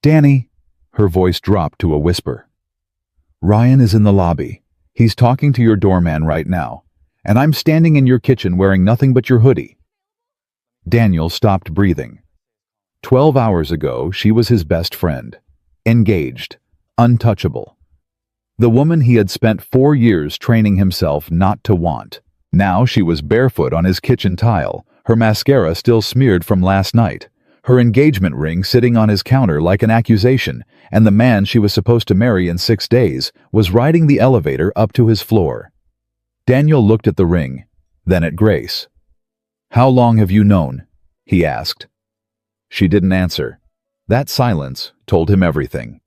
Danny, her voice dropped to a whisper. Ryan is in the lobby. He's talking to your doorman right now, and I'm standing in your kitchen wearing nothing but your hoodie. Daniel stopped breathing. 12 hours ago, she was his best friend, engaged, untouchable. The woman he had spent 4 years training himself not to want. Now she was barefoot on his kitchen tile, her mascara still smeared from last night, her engagement ring sitting on his counter like an accusation, and the man she was supposed to marry in 6 days was riding the elevator up to his floor. Daniel looked at the ring, then at Grace. "How long have you known?" he asked. She didn't answer. That silence told him everything.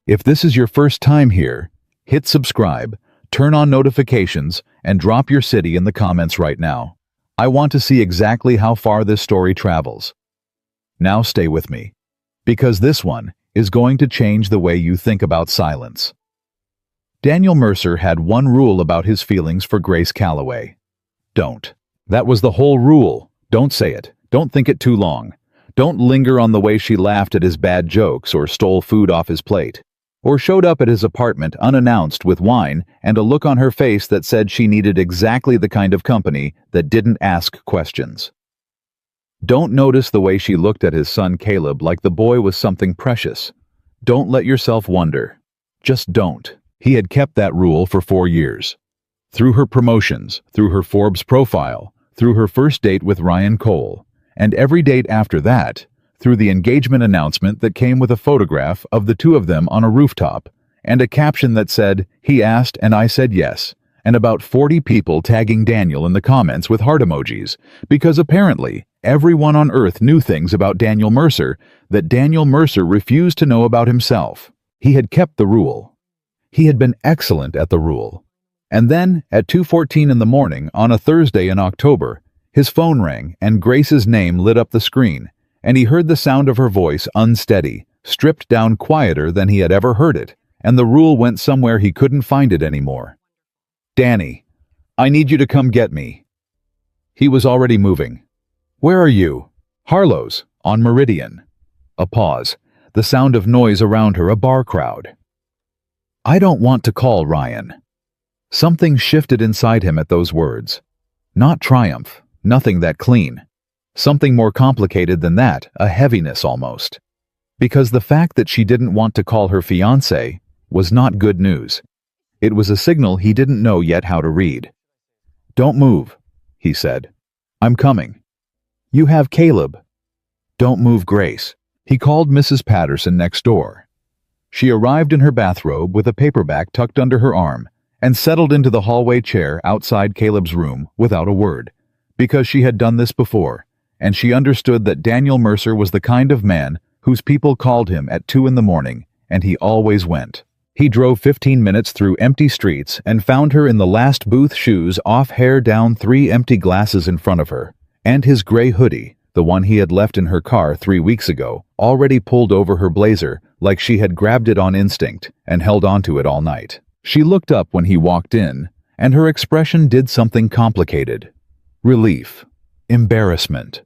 If this is your first time here, hit subscribe, turn on notifications, and drop your city in the comments right now. I want to see exactly how far this story travels. Now stay with me, because this one is going to change the way you think about silence. Daniel Mercer had one rule about his feelings for Grace Calloway. Don't. That was the whole rule. Don't say it. Don't think it too long. Don't linger on the way she laughed at his bad jokes or stole food off his plate, or showed up at his apartment unannounced with wine and a look on her face that said she needed exactly the kind of company that didn't ask questions. Don't notice the way she looked at his son Caleb like the boy was something precious. Don't let yourself wonder. Just don't. He had kept that rule for 4 years. Through her promotions, through her Forbes profile, through her first date with Ryan Cole, and every date after that, through the engagement announcement that came with a photograph of the two of them on a rooftop, and a caption that said, "He asked and I said yes," and about 40 people tagging Daniel in the comments with heart emojis, because apparently everyone on earth knew things about Daniel Mercer that Daniel Mercer refused to know about himself. He had kept the rule. He had been excellent at the rule. And then, at 2:14 in the morning on a Thursday in October, his phone rang and Grace's name lit up the screen, and he heard the sound of her voice unsteady, stripped down quieter than he had ever heard it, and the rule went somewhere he couldn't find it anymore. "Danny, I need you to come get me." He was already moving. "Where are you?" "Harlow's, on Meridian." A pause, the sound of noise around her, a bar crowd. "I don't want to call Ryan." Something shifted inside him at those words. Not triumph, nothing that clean. Something more complicated than that, a heaviness almost. Because the fact that she didn't want to call her fiancé was not good news. It was a signal he didn't know yet how to read. "Don't move," he said. "I'm coming." "You have Caleb." "Don't move, Grace." He called Mrs. Patterson next door. She arrived in her bathrobe with a paperback tucked under her arm and settled into the hallway chair outside Caleb's room without a word, because she had done this before, and she understood that Daniel Mercer was the kind of man whose people called him at 2 in the morning, and he always went. He drove 15 minutes through empty streets and found her in the last booth, shoes off, hair down, 3 empty glasses in front of her, and his gray hoodie, the one he had left in her car 3 weeks ago, already pulled over her blazer like she had grabbed it on instinct and held onto it all night. She looked up when he walked in, and her expression did something complicated. Relief, embarrassment.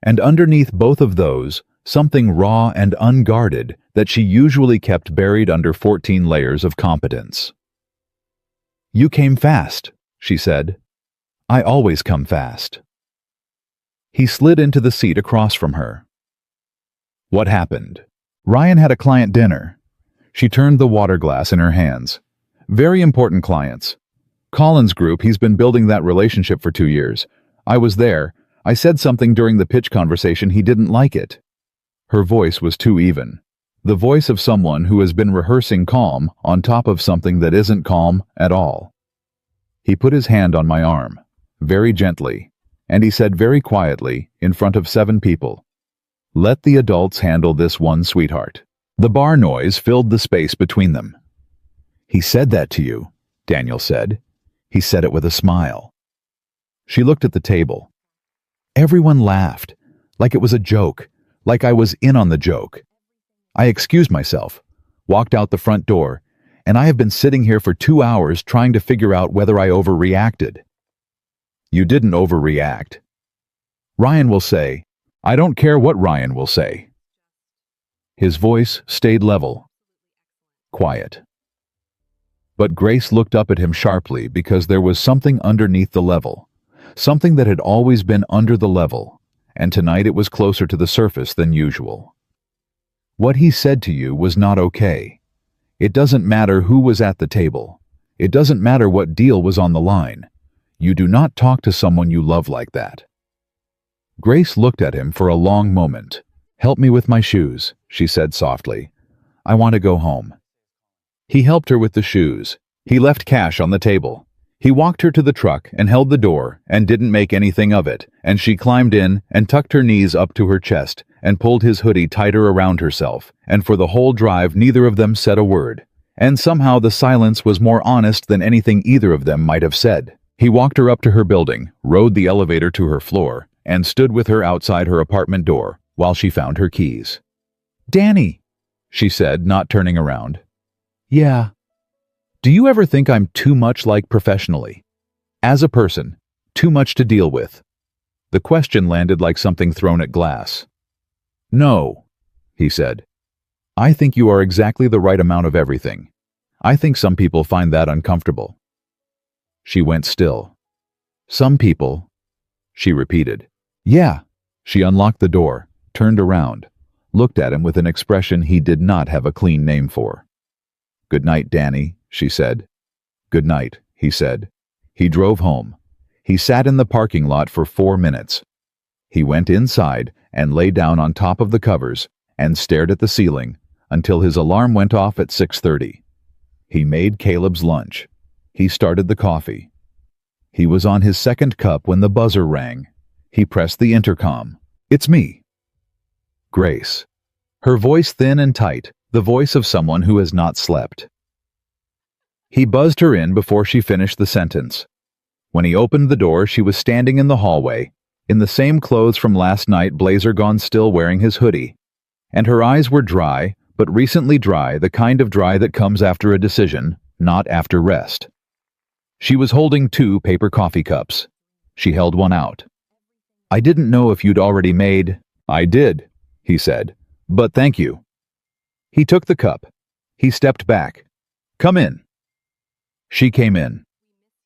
And underneath both of those, something raw and unguarded that she usually kept buried under 14 layers of competence. "You came fast," she said. "I always come fast." He slid into the seat across from her. "What happened?" "Ryan had a client dinner." She turned the water glass in her hands. "Very important clients. Collins Group, he's been building that relationship for 2 years. I was there. I said something during the pitch conversation, he didn't like it." Her voice was too even. The voice of someone who has been rehearsing calm on top of something that isn't calm at all. He put his hand on my arm, very gently, and he said very quietly, in front of 7 people, "Let the adults handle this one, sweetheart." The bar noise filled the space between them. "He said that to you," Daniel said. He said it with a smile. She looked at the table. Everyone laughed, like it was a joke, like I was in on the joke. I excused myself, walked out the front door, and I have been sitting here for 2 hours trying to figure out whether I overreacted. You didn't overreact. Ryan will say, I don't care what Ryan will say. His voice stayed level, quiet. But Grace looked up at him sharply because there was something underneath the level, something that had always been under the level, and tonight it was closer to the surface than usual. What he said to you was not okay. It doesn't matter who was at the table. It doesn't matter what deal was on the line. You do not talk to someone you love like that. Grace looked at him for a long moment. "Help me with my shoes," she said softly. "I want to go home." He helped her with the shoes. He left cash on the table. He walked her to the truck and held the door and didn't make anything of it, and she climbed in and tucked her knees up to her chest and pulled his hoodie tighter around herself, and for the whole drive neither of them said a word. And somehow the silence was more honest than anything either of them might have said. He walked her up to her building, rode the elevator to her floor, and stood with her outside her apartment door while she found her keys. "Danny," she said, not turning around. "Yeah." "Do you ever think I'm too much like professionally? As a person, too much to deal with?" The question landed like something thrown at glass. "No," he said. "I think you are exactly the right amount of everything. I think some people find that uncomfortable." She went still. "Some people," she repeated. "Yeah." She unlocked the door, turned around, looked at him with an expression he did not have a clean name for. "Good night, Danny," she said. "Good night," he said. He drove home. He sat in the parking lot for 4 minutes. He went inside and lay down on top of the covers and stared at the ceiling until his alarm went off at 6:30. He made Caleb's lunch. He started the coffee. He was on his second cup when the buzzer rang. He pressed the intercom. "It's me." Grace. Her voice thin and tight, the voice of someone who has not slept. He buzzed her in before she finished the sentence. When he opened the door, she was standing in the hallway, in the same clothes from last night, blazer gone, still wearing his hoodie. And her eyes were dry, but recently dry, the kind of dry that comes after a decision, not after rest. She was holding 2 paper coffee cups. She held one out. "I didn't know if you'd already made—" "I did," he said, "but thank you." He took the cup. He stepped back. "Come in." She came in.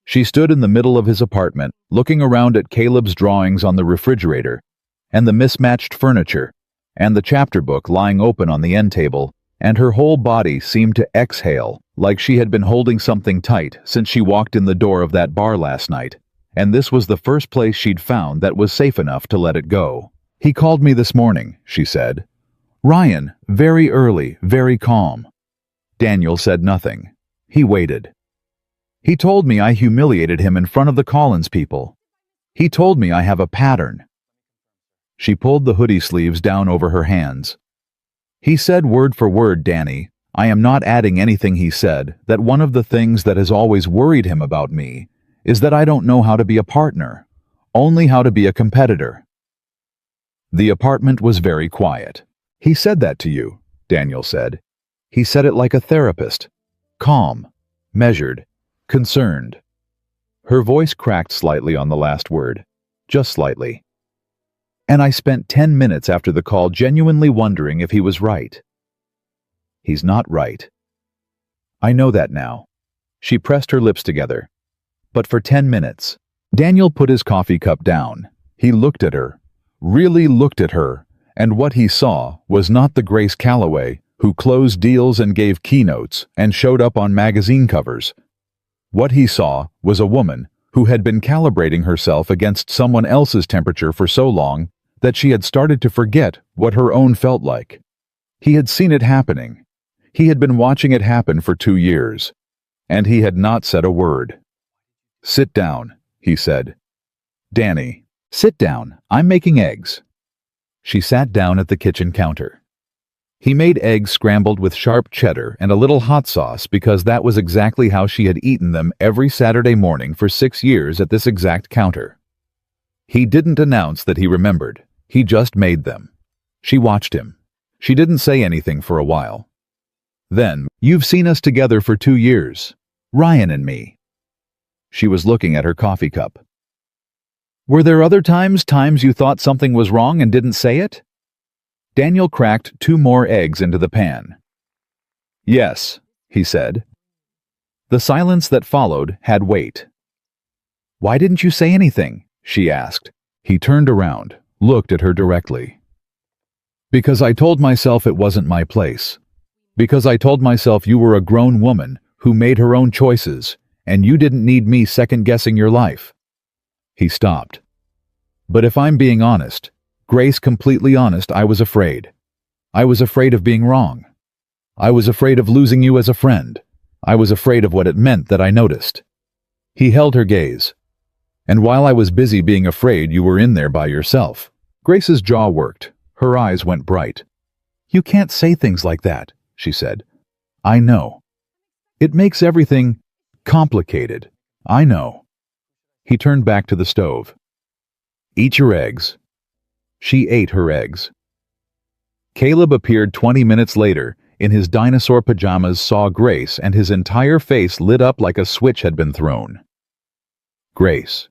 She stood in the middle of his apartment, looking around at Caleb's drawings on the refrigerator, and the mismatched furniture, and the chapter book lying open on the end table, and her whole body seemed to exhale, like she had been holding something tight since she walked in the door of that bar last night, and this was the first place she'd found that was safe enough to let it go. "He called me this morning," she said. "Ryan, very early, very calm." Daniel said nothing. He waited. "He told me I humiliated him in front of the Collins people. He told me I have a pattern." She pulled the hoodie sleeves down over her hands. "He said word for word, Danny, I am not adding anything, he said, that one of the things that has always worried him about me is that I don't know how to be a partner, only how to be a competitor." The apartment was very quiet. "He said that to you," Daniel said. "He said it like a therapist. Calm, measured, concerned." Her voice cracked slightly on the last word, just slightly. "And I spent 10 minutes after the call genuinely wondering if he was right." "He's not right." "I know that now." She pressed her lips together. "But for 10 minutes. Daniel put his coffee cup down. He looked at her, really looked at her, and what he saw was not the Grace Calloway who closed deals and gave keynotes and showed up on magazine covers. What he saw was a woman who had been calibrating herself against someone else's temperature for so long that she had started to forget what her own felt like. He had seen it happening. He had been watching it happen for 2 years, and he had not said a word. "Sit down," he said. "Danny, sit down. I'm making eggs." She sat down at the kitchen counter. He made eggs scrambled with sharp cheddar and a little hot sauce because that was exactly how she had eaten them every Saturday morning for 6 years at this exact counter. He didn't announce that he remembered. He just made them. She watched him. She didn't say anything for a while. Then, "You've seen us together for 2 years. Ryan and me." She was looking at her coffee cup. "Were there other times you thought something was wrong and didn't say it?" Daniel cracked 2 more eggs into the pan. "Yes," he said. The silence that followed had weight. "Why didn't you say anything?" she asked. He turned around, looked at her directly. "Because I told myself it wasn't my place. Because I told myself you were a grown woman who made her own choices, and you didn't need me second-guessing your life." He stopped. "But if I'm being honest, Grace, completely honest, I was afraid. I was afraid of being wrong. I was afraid of losing you as a friend. I was afraid of what it meant that I noticed." He held her gaze. "And while I was busy being afraid, you were in there by yourself." Grace's jaw worked. Her eyes went bright. "You can't say things like that," she said. "I know. It makes everything complicated. I know." He turned back to the stove. "Eat your eggs." She ate her eggs. Caleb appeared 20 minutes later, in his dinosaur pajamas, saw Grace, and his entire face lit up like a switch had been thrown. "Grace,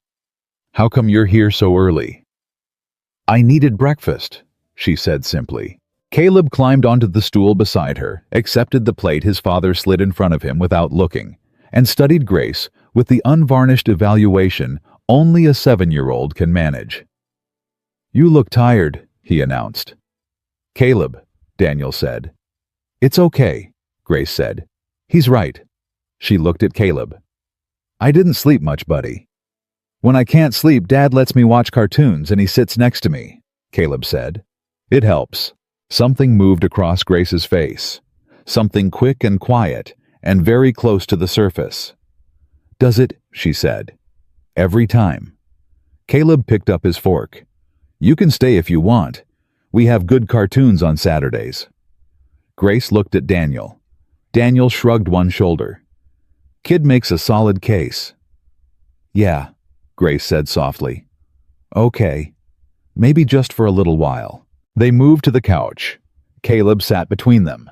how come you're here so early?" "I needed breakfast," she said simply. Caleb climbed onto the stool beside her, accepted the plate his father slid in front of him without looking, and studied Grace with the unvarnished evaluation only a 7-year-old can manage. "You look tired," he announced. "Caleb," Daniel said. "It's okay," Grace said. "He's right." She looked at Caleb. "I didn't sleep much, buddy." "When I can't sleep, Dad lets me watch cartoons and he sits next to me," Caleb said. "It helps." Something moved across Grace's face. Something quick and quiet, and very close to the surface. "Does it?" she said. "Every time." Caleb picked up his fork. "You can stay if you want. We have good cartoons on Saturdays." Grace looked at Daniel. Daniel shrugged one shoulder. "Kid makes a solid case." "Yeah," Grace said softly. "Okay. Maybe just for a little while." They moved to the couch. Caleb sat between them.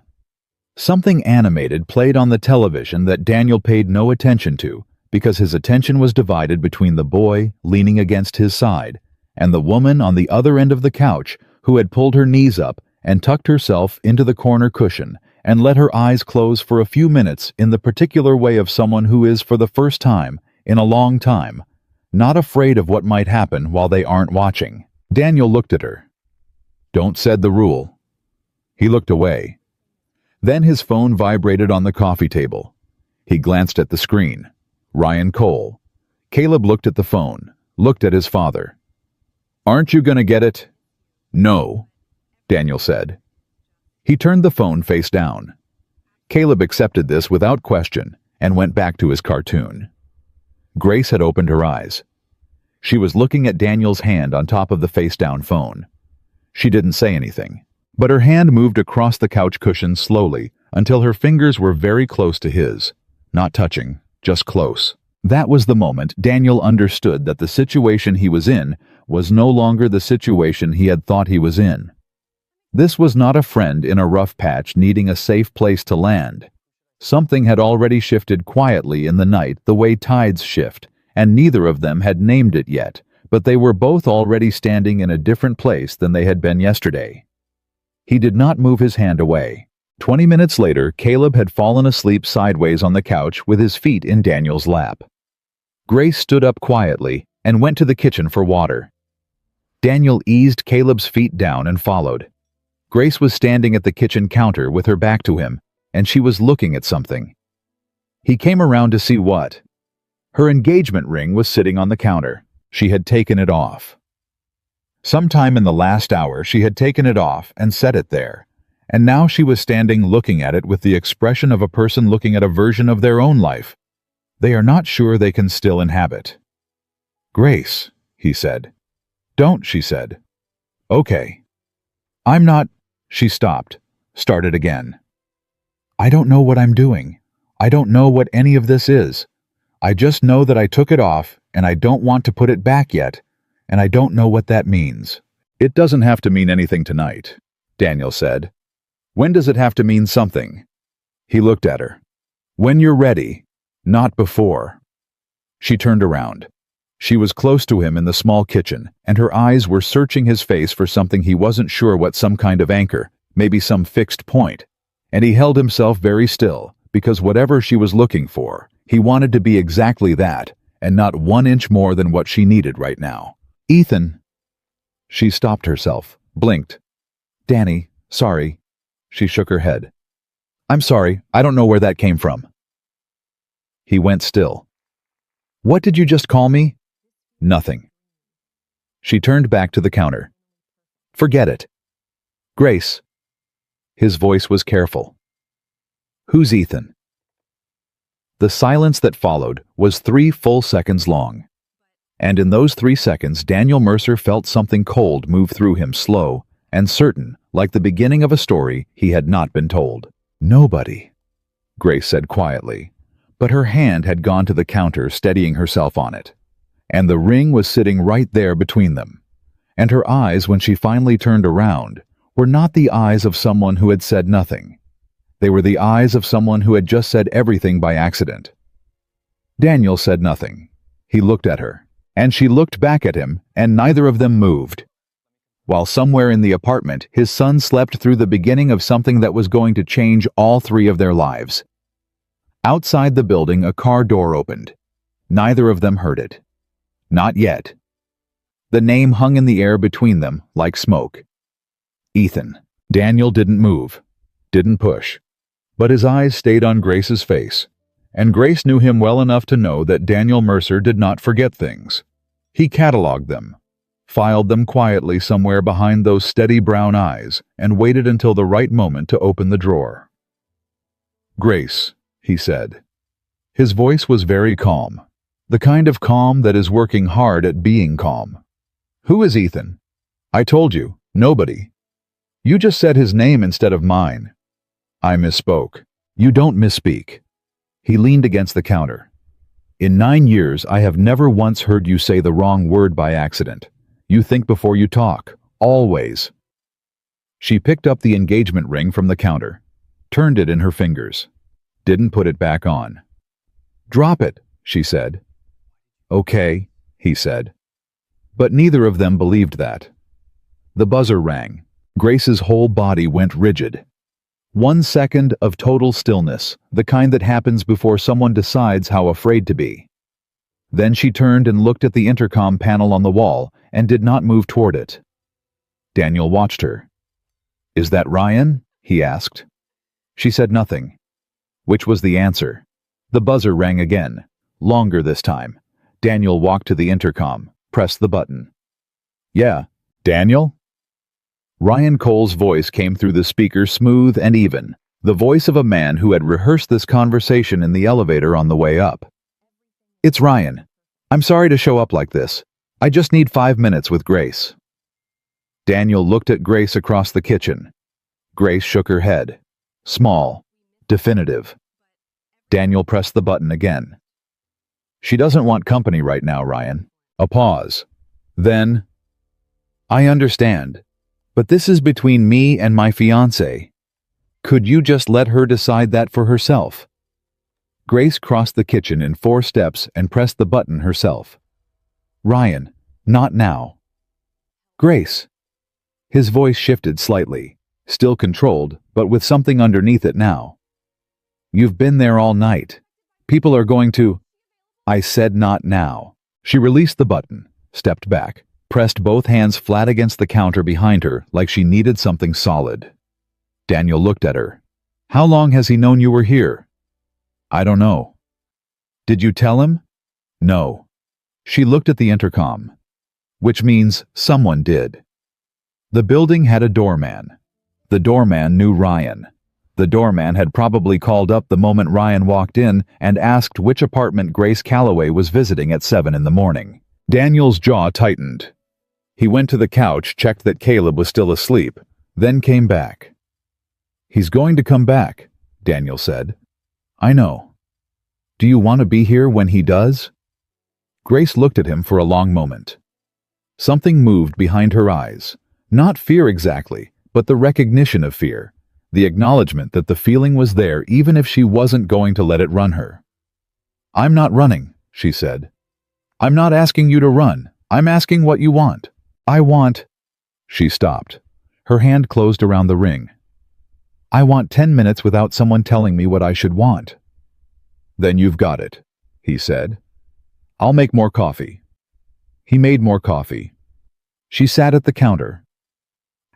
Something animated played on the television that Daniel paid no attention to because his attention was divided between the boy leaning against his side and the woman on the other end of the couch who had pulled her knees up and tucked herself into the corner cushion and let her eyes close for a few minutes in the particular way of someone who is, for the first time in a long time, not afraid of what might happen while they aren't watching. Daniel looked at her. "Don't said the rule." He looked away. Then his phone vibrated on the coffee table. He glanced at the screen. Ryan Cole. Caleb looked at the phone, looked at his father. "Aren't you gonna get it?" "No," Daniel said. He turned the phone face down. Caleb accepted this without question and went back to his cartoon. Grace had opened her eyes. She was looking at Daniel's hand on top of the face-down phone. She didn't say anything, but her hand moved across the couch cushion slowly until her fingers were very close to his. Not touching, just close. That was the moment Daniel understood that the situation he was in was no longer the situation he had thought he was in. This was not a friend in a rough patch needing a safe place to land. Something had already shifted quietly in the night the way tides shift, and neither of them had named it yet, but they were both already standing in a different place than they had been yesterday. He did not move his hand away. 20 minutes later, Caleb had fallen asleep sideways on the couch with his feet in Daniel's lap. Grace stood up quietly and went to the kitchen for water. Daniel eased Caleb's feet down and followed. Grace was standing at the kitchen counter with her back to him, and she was looking at something. He came around to see what. Her engagement ring was sitting on the counter. She had taken it off. Sometime in the last hour she had taken it off and set it there, and now she was standing looking at it with the expression of a person looking at a version of their own life they are not sure they can still inhabit. "Grace," he said. "Don't," she said. "Okay." "I'm not—" She stopped, started again. "I don't know what I'm doing. I don't know what any of this is. I just know that I took it off, and I don't want to put it back yet, and I don't know what that means." "It doesn't have to mean anything tonight," Daniel said. "When does it have to mean something?" He looked at her. "When you're ready, not before." She turned around. She was close to him in the small kitchen, and her eyes were searching his face for something he wasn't sure what, some kind of anchor, maybe some fixed point. And he held himself very still, because whatever she was looking for, he wanted to be exactly that, and not 1 inch more than what she needed right now. Ethan. She stopped herself, blinked. Danny, sorry. She shook her head. I'm sorry, I don't know where that came from. He went still. What did you just call me? Nothing. She turned back to the counter. Forget it. Grace. His voice was careful. Who's Ethan? The silence that followed was 3 full seconds long. And in those 3 seconds, Daniel Mercer felt something cold move through him, slow and certain, like the beginning of a story he had not been told. Nobody, Grace said quietly, but her hand had gone to the counter, steadying herself on it. And the ring was sitting right there between them. And her eyes, when she finally turned around, were not the eyes of someone who had said nothing. They were the eyes of someone who had just said everything by accident. Daniel said nothing. He looked at her, and she looked back at him, and neither of them moved. While somewhere in the apartment, his son slept through the beginning of something that was going to change all 3 of their lives. Outside the building, a car door opened. Neither of them heard it. Not yet. The name hung in the air between them like smoke. Ethan. Daniel didn't move, didn't push, but his eyes stayed on Grace's face, and Grace knew him well enough to know that Daniel Mercer did not forget things. He cataloged them, filed them quietly somewhere behind those steady brown eyes, and waited until the right moment to open the drawer. Grace, he said. His voice was very calm, the kind of calm that is working hard at being calm. Who is Ethan? I told you, nobody. You just said his name instead of mine. I misspoke. You don't misspeak. He leaned against the counter. In 9 years, I have never once heard you say the wrong word by accident. You think before you talk, always. She picked up the engagement ring from the counter, turned it in her fingers, didn't put it back on. Drop it, she said. Okay, he said. But neither of them believed that. The buzzer rang. Grace's whole body went rigid. 1 second of total stillness, the kind that happens before someone decides how afraid to be. Then she turned and looked at the intercom panel on the wall and did not move toward it. Daniel watched her. Is that Ryan? He asked. She said nothing. Which was the answer? The buzzer rang again, longer this time. Daniel walked to the intercom, pressed the button. Yeah, Daniel? Ryan Cole's voice came through the speaker, smooth and even, the voice of a man who had rehearsed this conversation in the elevator on the way up. It's Ryan. I'm sorry to show up like this. I just need 5 minutes with Grace. Daniel looked at Grace across the kitchen. Grace shook her head. Small. Definitive. Daniel pressed the button again. She doesn't want company right now, Ryan. A pause. Then, I understand, but this is between me and my fiancé. Could you just let her decide that for herself? Grace crossed the kitchen in 4 steps and pressed the button herself. Ryan, not now. Grace. His voice shifted slightly, still controlled, but with something underneath it now. You've been there all night. People are going to... I said not now. She released the button, stepped back, pressed both hands flat against the counter behind her like she needed something solid. Daniel looked at her. How long has he known you were here? I don't know. Did you tell him? No. She looked at the intercom, which means someone did. The building had a doorman. The doorman knew Ryan. The doorman had probably called up the moment Ryan walked in and asked which apartment Grace Calloway was visiting at 7 in the morning. Daniel's jaw tightened. He went to the couch, checked that Caleb was still asleep, then came back. He's going to come back, Daniel said. I know. Do you want to be here when he does? Grace looked at him for a long moment. Something moved behind her eyes. Not fear exactly, but the recognition of fear. The acknowledgement that the feeling was there even if she wasn't going to let it run her. I'm not running, she said. I'm not asking you to run. I'm asking what you want. I want—" She stopped. Her hand closed around the ring. "I want 10 minutes without someone telling me what I should want." "Then you've got it," he said. "I'll make more coffee." He made more coffee. She sat at the counter.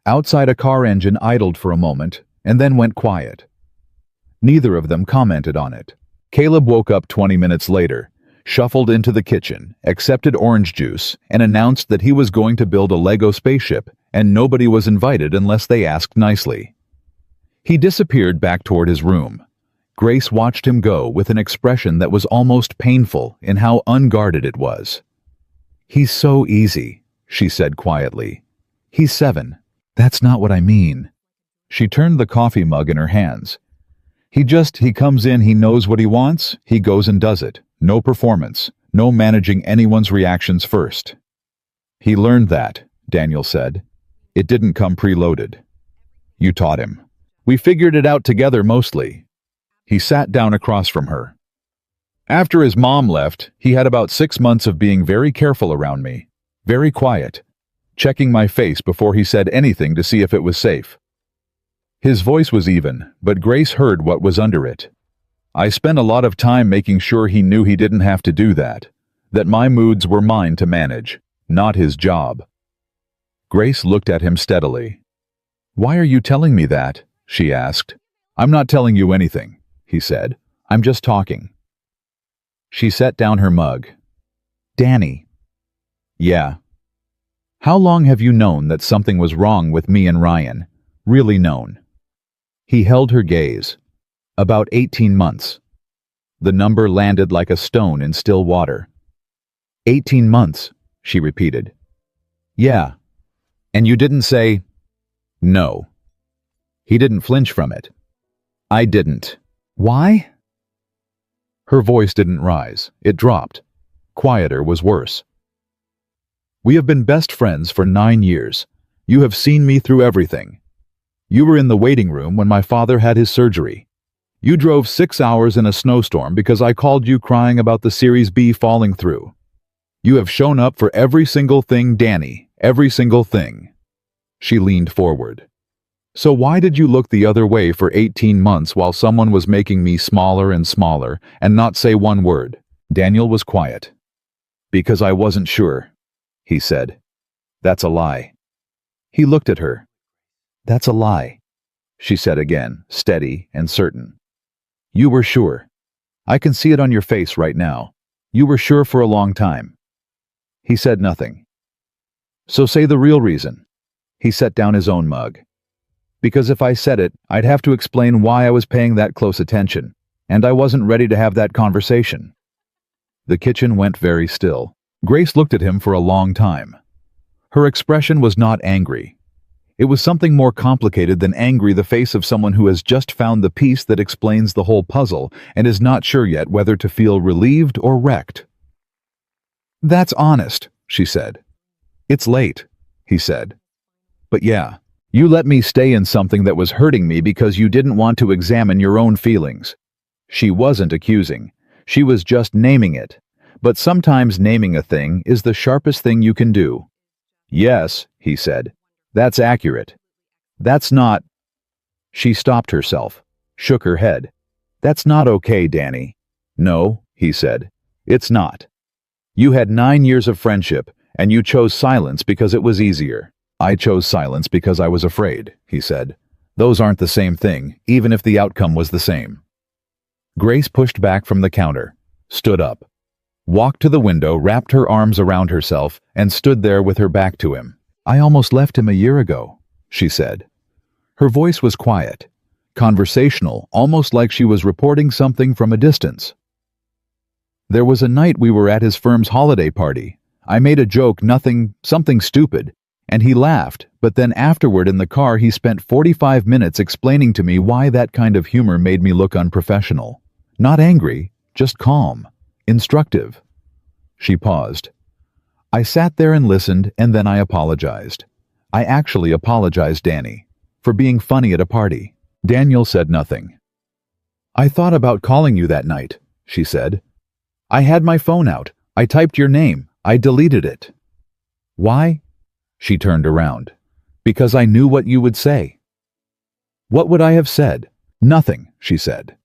Outside, a car engine idled for a moment and then went quiet. Neither of them commented on it. Caleb woke up 20 minutes later, shuffled into the kitchen, accepted orange juice, and announced that he was going to build a Lego spaceship, and nobody was invited unless they asked nicely. He disappeared back toward his room. Grace watched him go with an expression that was almost painful in how unguarded it was. "He's so easy," she said quietly. "He's 7. That's not what I mean." She turned the coffee mug in her hands. He comes in, he knows what he wants, he goes and does it. No performance, no managing anyone's reactions first." "He learned that," Daniel said. "It didn't come preloaded. You taught him. We figured it out together mostly." He sat down across from her. "After his mom left, he had about 6 months of being very careful around me, very quiet, checking my face before he said anything to see if it was safe." His voice was even, but Grace heard what was under it. "I spent a lot of time making sure he knew he didn't have to do that my moods were mine to manage, not his job." Grace looked at him steadily. "Why are you telling me that?" she asked. "I'm not telling you anything," he said. "I'm just talking." She set down her mug. "Danny." "Yeah." "How long have you known that something was wrong with me and Ryan? Really known?" He held her gaze. "About 18 months. The number landed like a stone in still water. 18 months, she repeated. "Yeah. And you didn't say—" "No." He didn't flinch from it. "I didn't." "Why?" Her voice didn't rise. It dropped. Quieter was worse. "We have been best friends for 9 years. You have seen me through everything. You were in the waiting room when my father had his surgery. You drove 6 hours in a snowstorm because I called you crying about the Series B falling through. You have shown up for every single thing, Danny, every single thing." She leaned forward. "So why did you look the other way for 18 months while someone was making me smaller and smaller and not say one word?" Daniel was quiet. "Because I wasn't sure," he said. "That's a lie." He looked at her. "That's a lie," she said again, steady and certain. "You were sure. I can see it on your face right now. You were sure for a long time." He said nothing. "So say the real reason." He set down his own mug. "Because if I said it, I'd have to explain why I was paying that close attention, and I wasn't ready to have that conversation." The kitchen went very still. Grace looked at him for a long time. Her expression was not angry. It was something more complicated than angry, the face of someone who has just found the piece that explains the whole puzzle and is not sure yet whether to feel relieved or wrecked. "That's honest," she said. "It's late," he said. "But yeah, you let me stay in something that was hurting me because you didn't want to examine your own feelings." She wasn't accusing. She was just naming it. But sometimes naming a thing is the sharpest thing you can do. "Yes," he said. "That's accurate. That's not—" She stopped herself, shook her head. "That's not okay, Danny." "No," he said. "It's not. You had 9 years of friendship, and you chose silence because it was easier. I chose silence because I was afraid," he said. "Those aren't the same thing, even if the outcome was the same." Grace pushed back from the counter, stood up, walked to the window, wrapped her arms around herself, and stood there with her back to him. "I almost left him a year ago," she said. Her voice was quiet, conversational, almost like she was reporting something from a distance. "There was a night we were at his firm's holiday party. I made a joke, something stupid, and he laughed, but then afterward in the car he spent 45 minutes explaining to me why that kind of humor made me look unprofessional. Not angry, just calm, instructive." She paused. "I sat there and listened, and then I apologized. I actually apologized, Danny, for being funny at a party." Daniel said nothing. "I thought about calling you that night," she said. "I had my phone out. I typed your name. I deleted it. Why? She turned around. Because I knew what you would say. What would I have said? Nothing, she said.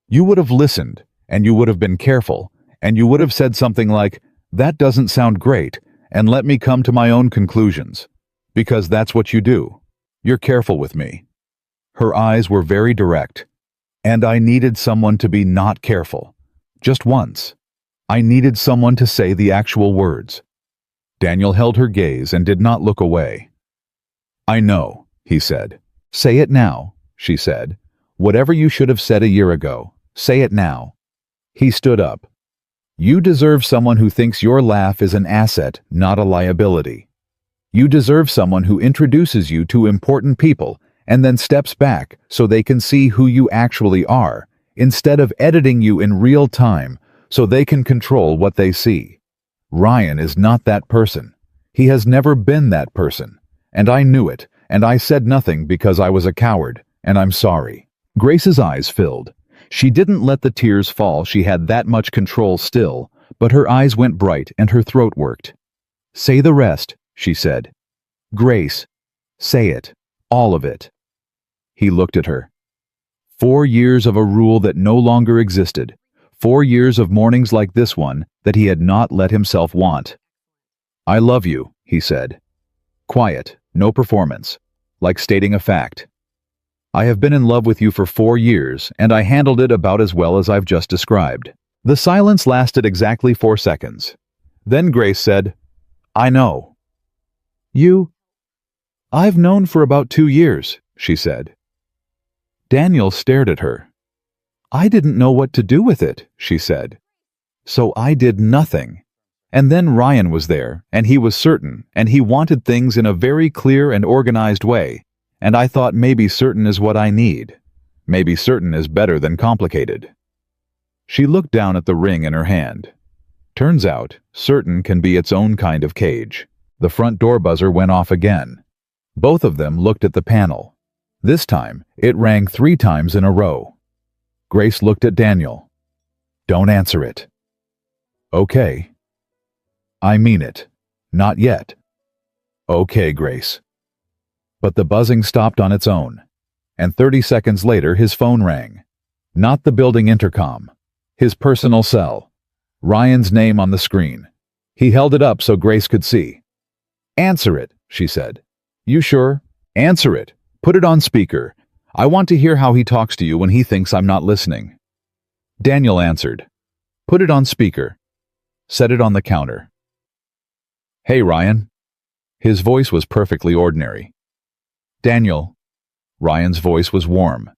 You would have listened, and you would have been careful, and you would have said something like, "That doesn't sound great, and let me come to my own conclusions." Because that's what you do. You're careful with me. Her eyes were very direct. And I needed someone to be not careful. Just once. I needed someone to say the actual words. Daniel held her gaze and did not look away. I know, he said. Say it now, she said. Whatever you should have said a year ago, say it now. He stood up. You deserve someone who thinks your laugh is an asset, not a liability. You deserve someone who introduces you to important people and then steps back so they can see who you actually are, instead of editing you in real time so they can control what they see. Ryan is not that person. He has never been that person. And I knew it, and I said nothing because I was a coward, and I'm sorry. Grace's eyes filled. She didn't let the tears fall. She had that much control still, but her eyes went bright and her throat worked. Say the rest, she said. Grace, say it, all of it. He looked at her. 4 years of a rule that no longer existed. 4 years of mornings like this one that he had not let himself want. I love you, he said. Quiet, no performance, like stating a fact. I have been in love with you for 4 years, and I handled it about as well as I've just described. The silence lasted exactly 4 seconds. Then Grace said, I know. You? I've known for about 2 years, she said. Daniel stared at her. I didn't know what to do with it, she said. So I did nothing. And then Ryan was there, and he was certain, and he wanted things in a very clear and organized way, and I thought maybe certain is what I need. Maybe certain is better than complicated. She looked down at the ring in her hand. Turns out, certain can be its own kind of cage. The front door buzzer went off again. Both of them looked at the panel. This time, it rang 3 times in a row. Grace looked at Daniel. Don't answer it. Okay. I mean it. Not yet. Okay, Grace. But the buzzing stopped on its own, and 30 seconds later his phone rang. Not the building intercom. His personal cell. Ryan's name on the screen. He held it up so Grace could see. Answer it, she said. You sure? Answer it. Put it on speaker. I want to hear how he talks to you when he thinks I'm not listening. Daniel answered. Put it on speaker. Set it on the counter. Hey, Ryan. His voice was perfectly ordinary. Daniel. Ryan's voice was warm.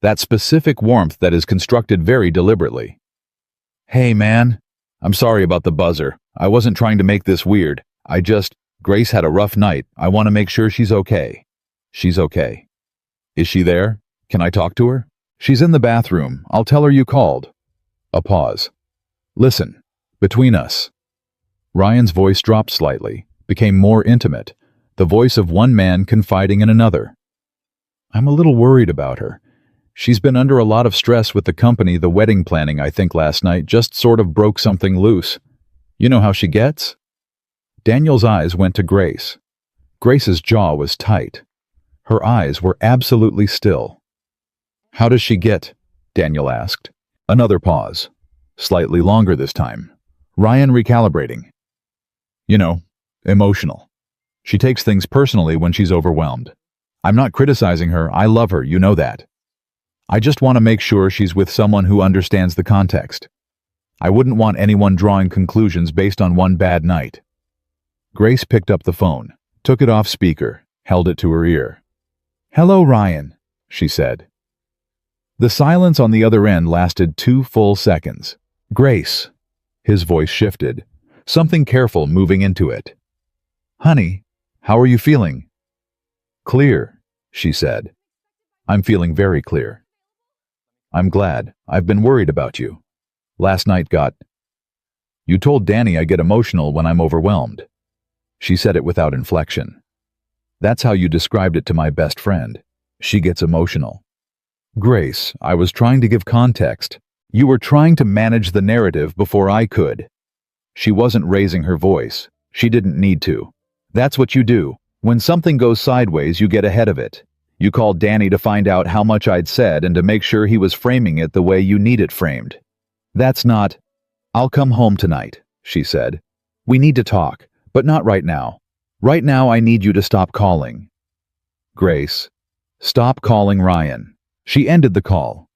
That specific warmth that is constructed very deliberately. Hey, man. I'm sorry about the buzzer. I wasn't trying to make this weird. Grace had a rough night. I want to make sure she's okay. She's okay. Is she there? Can I talk to her? She's in the bathroom. I'll tell her you called. A pause. Listen. Between us. Ryan's voice dropped slightly, became more intimate, the voice of one man confiding in another. I'm a little worried about her. She's been under a lot of stress with the company. The wedding planning, I think, last night just sort of broke something loose. You know how she gets? Daniel's eyes went to Grace. Grace's jaw was tight. Her eyes were absolutely still. How does she get? Daniel asked. Another pause. Slightly longer this time. Ryan recalibrating. You know, emotional. She takes things personally when she's overwhelmed. I'm not criticizing her. I love her, you know that. I just want to make sure she's with someone who understands the context. I wouldn't want anyone drawing conclusions based on one bad night. Grace picked up the phone, took it off speaker, held it to her ear. Hello, Ryan, she said. The silence on the other end lasted 2 full seconds. Grace. His voice shifted, something careful moving into it. Honey, how are you feeling? Clear, she said. I'm feeling very clear. I'm glad. I've been worried about you. Last night got... You told Danny I get emotional when I'm overwhelmed. She said it without inflection. That's how you described it to my best friend. She gets emotional. Grace, I was trying to give context. You were trying to manage the narrative before I could. She wasn't raising her voice. She didn't need to. That's what you do. When something goes sideways, you get ahead of it. You called Danny to find out how much I'd said and to make sure he was framing it the way you need it framed. That's not... I'll come home tonight, she said. We need to talk, but not right now. Right now I need you to stop calling. Grace, stop calling Ryan. She ended the call,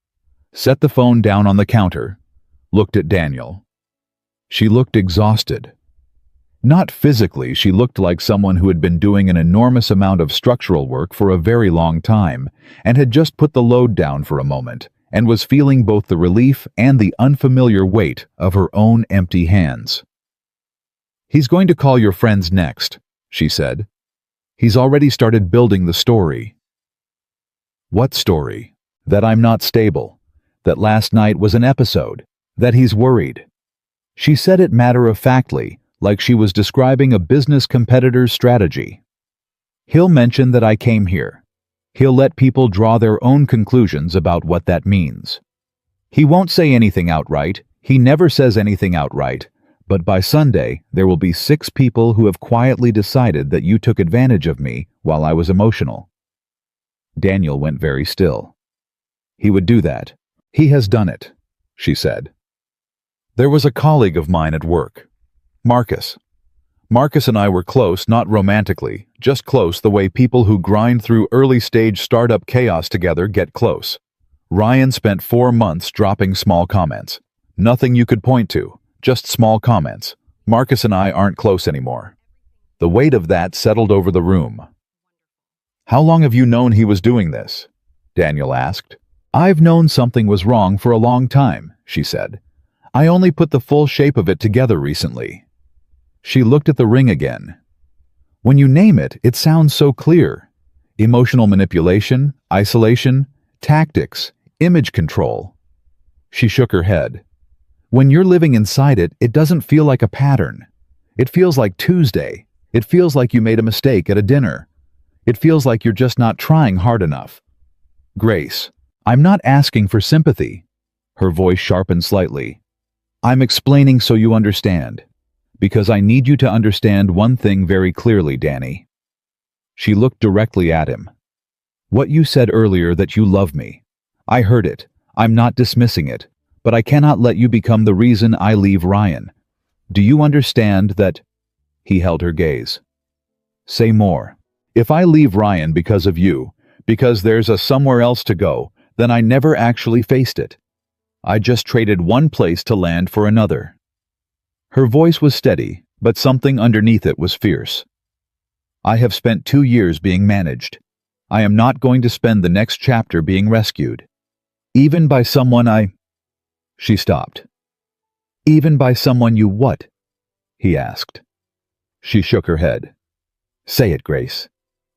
set the phone down on the counter, looked at Daniel. She looked exhausted. Not physically, she looked like someone who had been doing an enormous amount of structural work for a very long time and had just put the load down for a moment and was feeling both the relief and the unfamiliar weight of her own empty hands. He's going to call your friends next, she said. He's already started building the story. What story? That I'm not stable. That last night was an episode. That he's worried. She said it matter-of-factly, like she was describing a business competitor's strategy. He'll mention that I came here. He'll let people draw their own conclusions about what that means. He won't say anything outright. He never says anything outright. But by Sunday, there will be 6 people who have quietly decided that you took advantage of me while I was emotional. Daniel went very still. He would do that. He has done it, she said. There was a colleague of mine at work. Marcus. Marcus and I were close, not romantically, just close the way people who grind through early-stage startup chaos together get close. Ryan spent 4 months dropping small comments. Nothing you could point to, just small comments. Marcus and I aren't close anymore. The weight of that settled over the room. How long have you known he was doing this? Daniel asked. I've known something was wrong for a long time, she said. I only put the full shape of it together recently. She looked at the ring again. When you name it, it sounds so clear. Emotional manipulation, isolation, tactics, image control. She shook her head. When you're living inside it, it doesn't feel like a pattern. It feels like Tuesday. It feels like you made a mistake at a dinner. It feels like you're just not trying hard enough. Grace, I'm not asking for sympathy. Her voice sharpened slightly. I'm explaining so you understand. Because I need you to understand one thing very clearly, Danny. She looked directly at him. What you said earlier that you love me. I heard it. I'm not dismissing it. But I cannot let you become the reason I leave Ryan. Do you understand that... He held her gaze. Say more. If I leave Ryan because of you, because there's a somewhere else to go, then I never actually faced it. I just traded one place to land for another. Her voice was steady, but something underneath it was fierce. I have spent 2 years being managed. I am not going to spend the next chapter being rescued. Even by someone I... She stopped. Even by someone you what? He asked. She shook her head. Say it, Grace.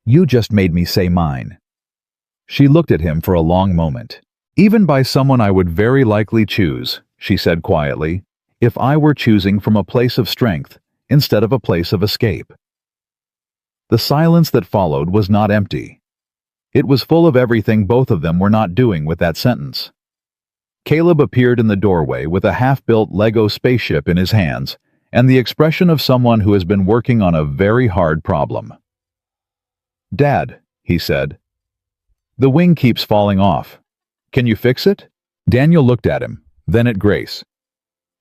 You just made me say mine. She looked at him for a long moment. Even by someone I would very likely choose, she said quietly, if I were choosing from a place of strength instead of a place of escape. The silence that followed was not empty. It was full of everything both of them were not doing with that sentence. Caleb appeared in the doorway with a half-built Lego spaceship in his hands and the expression of someone who has been working on a very hard problem. Dad, he said, the wing keeps falling off. Can you fix it? Daniel looked at him, then at Grace.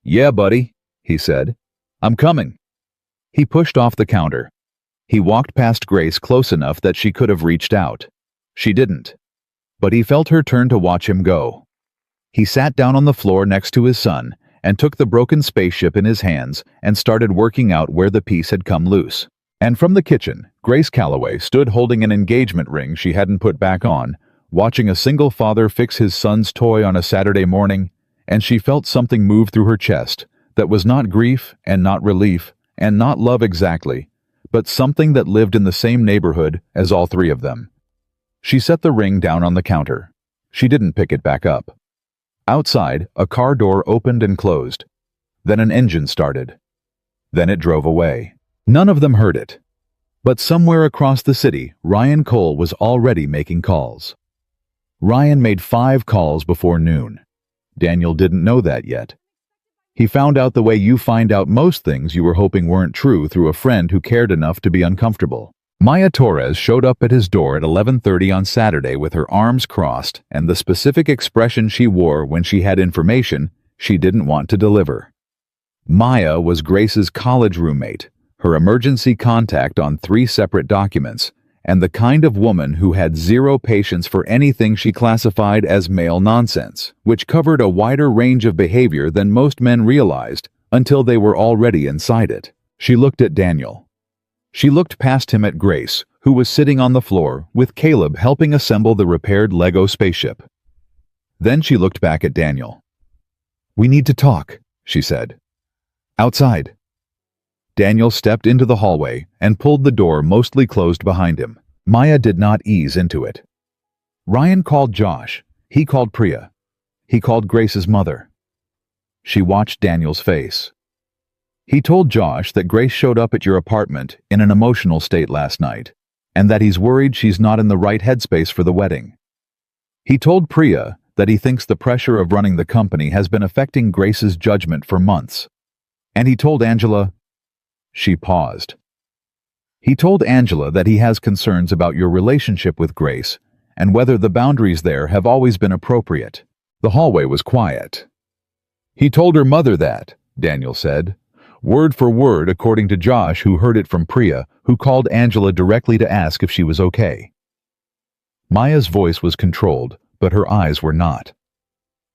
Yeah, buddy, he said. I'm coming. He pushed off the counter. He walked past Grace close enough that she could have reached out. She didn't. But he felt her turn to watch him go. He sat down on the floor next to his son and took the broken spaceship in his hands and started working out where the piece had come loose. And from the kitchen, Grace Calloway stood holding an engagement ring she hadn't put back on, watching a single father fix his son's toy on a Saturday morning, and she felt something move through her chest that was not grief and not relief and not love exactly, but something that lived in the same neighborhood as all 3 of them. She set the ring down on the counter. She didn't pick it back up. Outside, a car door opened and closed. Then an engine started. Then it drove away. None of them heard it. But somewhere across the city, Ryan Cole was already making calls. Ryan made 5 calls before noon. Daniel didn't know that yet. He found out the way you find out most things you were hoping weren't true through a friend who cared enough to be uncomfortable. Maya Torres showed up at his door at 11:30 on Saturday with her arms crossed and the specific expression she wore when she had information she didn't want to deliver. Maya was Grace's college roommate, her emergency contact on 3 separate documents, and the kind of woman who had zero patience for anything she classified as male nonsense, which covered a wider range of behavior than most men realized until they were already inside it. She looked at Daniel. She looked past him at Grace, who was sitting on the floor with Caleb helping assemble the repaired Lego spaceship. Then she looked back at Daniel. "We need to talk," she said. "Outside." Daniel stepped into the hallway and pulled the door mostly closed behind him. Maya did not ease into it. Ryan called Josh. He called Priya. He called Grace's mother. She watched Daniel's face. He told Josh that Grace showed up at your apartment in an emotional state last night, and that he's worried she's not in the right headspace for the wedding. He told Priya that he thinks the pressure of running the company has been affecting Grace's judgment for months. And he told Angela... She paused. He told Angela that he has concerns about your relationship with Grace and whether the boundaries there have always been appropriate. The hallway was quiet. He told her mother that, Daniel said, word for word according to Josh, who heard it from Priya, who called Angela directly to ask if she was okay. Maya's voice was controlled, but her eyes were not.